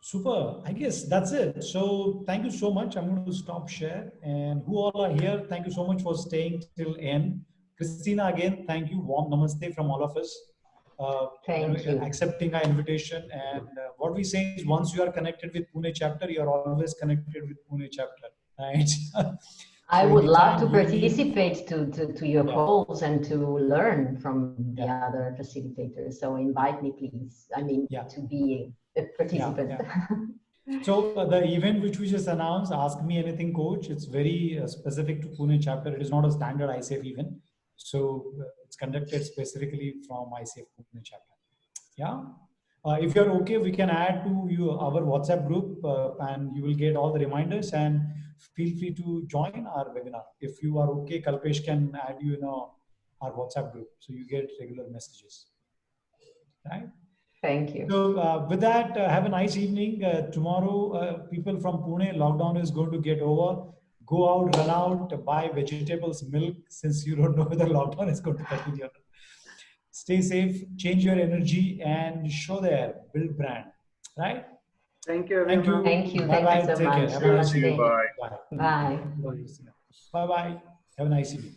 Speaker 3: Super. I guess that's it. So thank you so much. I'm going to stop share. And who all are here, thank you so much for staying till end. Christina, again, thank you. Warm namaste from all of us.
Speaker 5: Thank you.
Speaker 3: Accepting our invitation. And what we say is once you are connected with Pune chapter, you are always connected with Pune chapter. Right?
Speaker 5: I
Speaker 3: So
Speaker 5: would love
Speaker 3: anytime
Speaker 5: to
Speaker 3: you
Speaker 5: participate to your
Speaker 3: Yeah.
Speaker 5: calls and to learn from the
Speaker 3: Yeah.
Speaker 5: other facilitators. So invite me, please. I mean,
Speaker 3: Yeah.
Speaker 5: to be a participant.
Speaker 3: So the event which we just announced, Ask Me Anything Coach, it's very specific to Pune chapter. It is not a standard ICF event. So it's conducted specifically from ICF Pune chapter. Yeah. If you're okay, we can add to you our WhatsApp group and you will get all the reminders, and feel free to join our webinar. If you are okay, Kalpesh can add you in our WhatsApp group. So you get regular messages. Right?
Speaker 5: Thank you.
Speaker 3: So with that, have a nice evening. Tomorrow, people from Pune, lockdown is going to get over. Go out, run out, buy vegetables, milk, since you don't know whether lockdown is going to continue. Stay safe, change your energy, and show there, build brand. Right?
Speaker 7: Thank you, everyone.
Speaker 5: Thank you.
Speaker 3: Bye bye.
Speaker 5: Thank you so
Speaker 3: Take care.
Speaker 5: much.
Speaker 3: Have a nice evening.
Speaker 5: Namaste.
Speaker 3: Bye.
Speaker 5: Bye.
Speaker 3: Bye bye. Have a nice evening.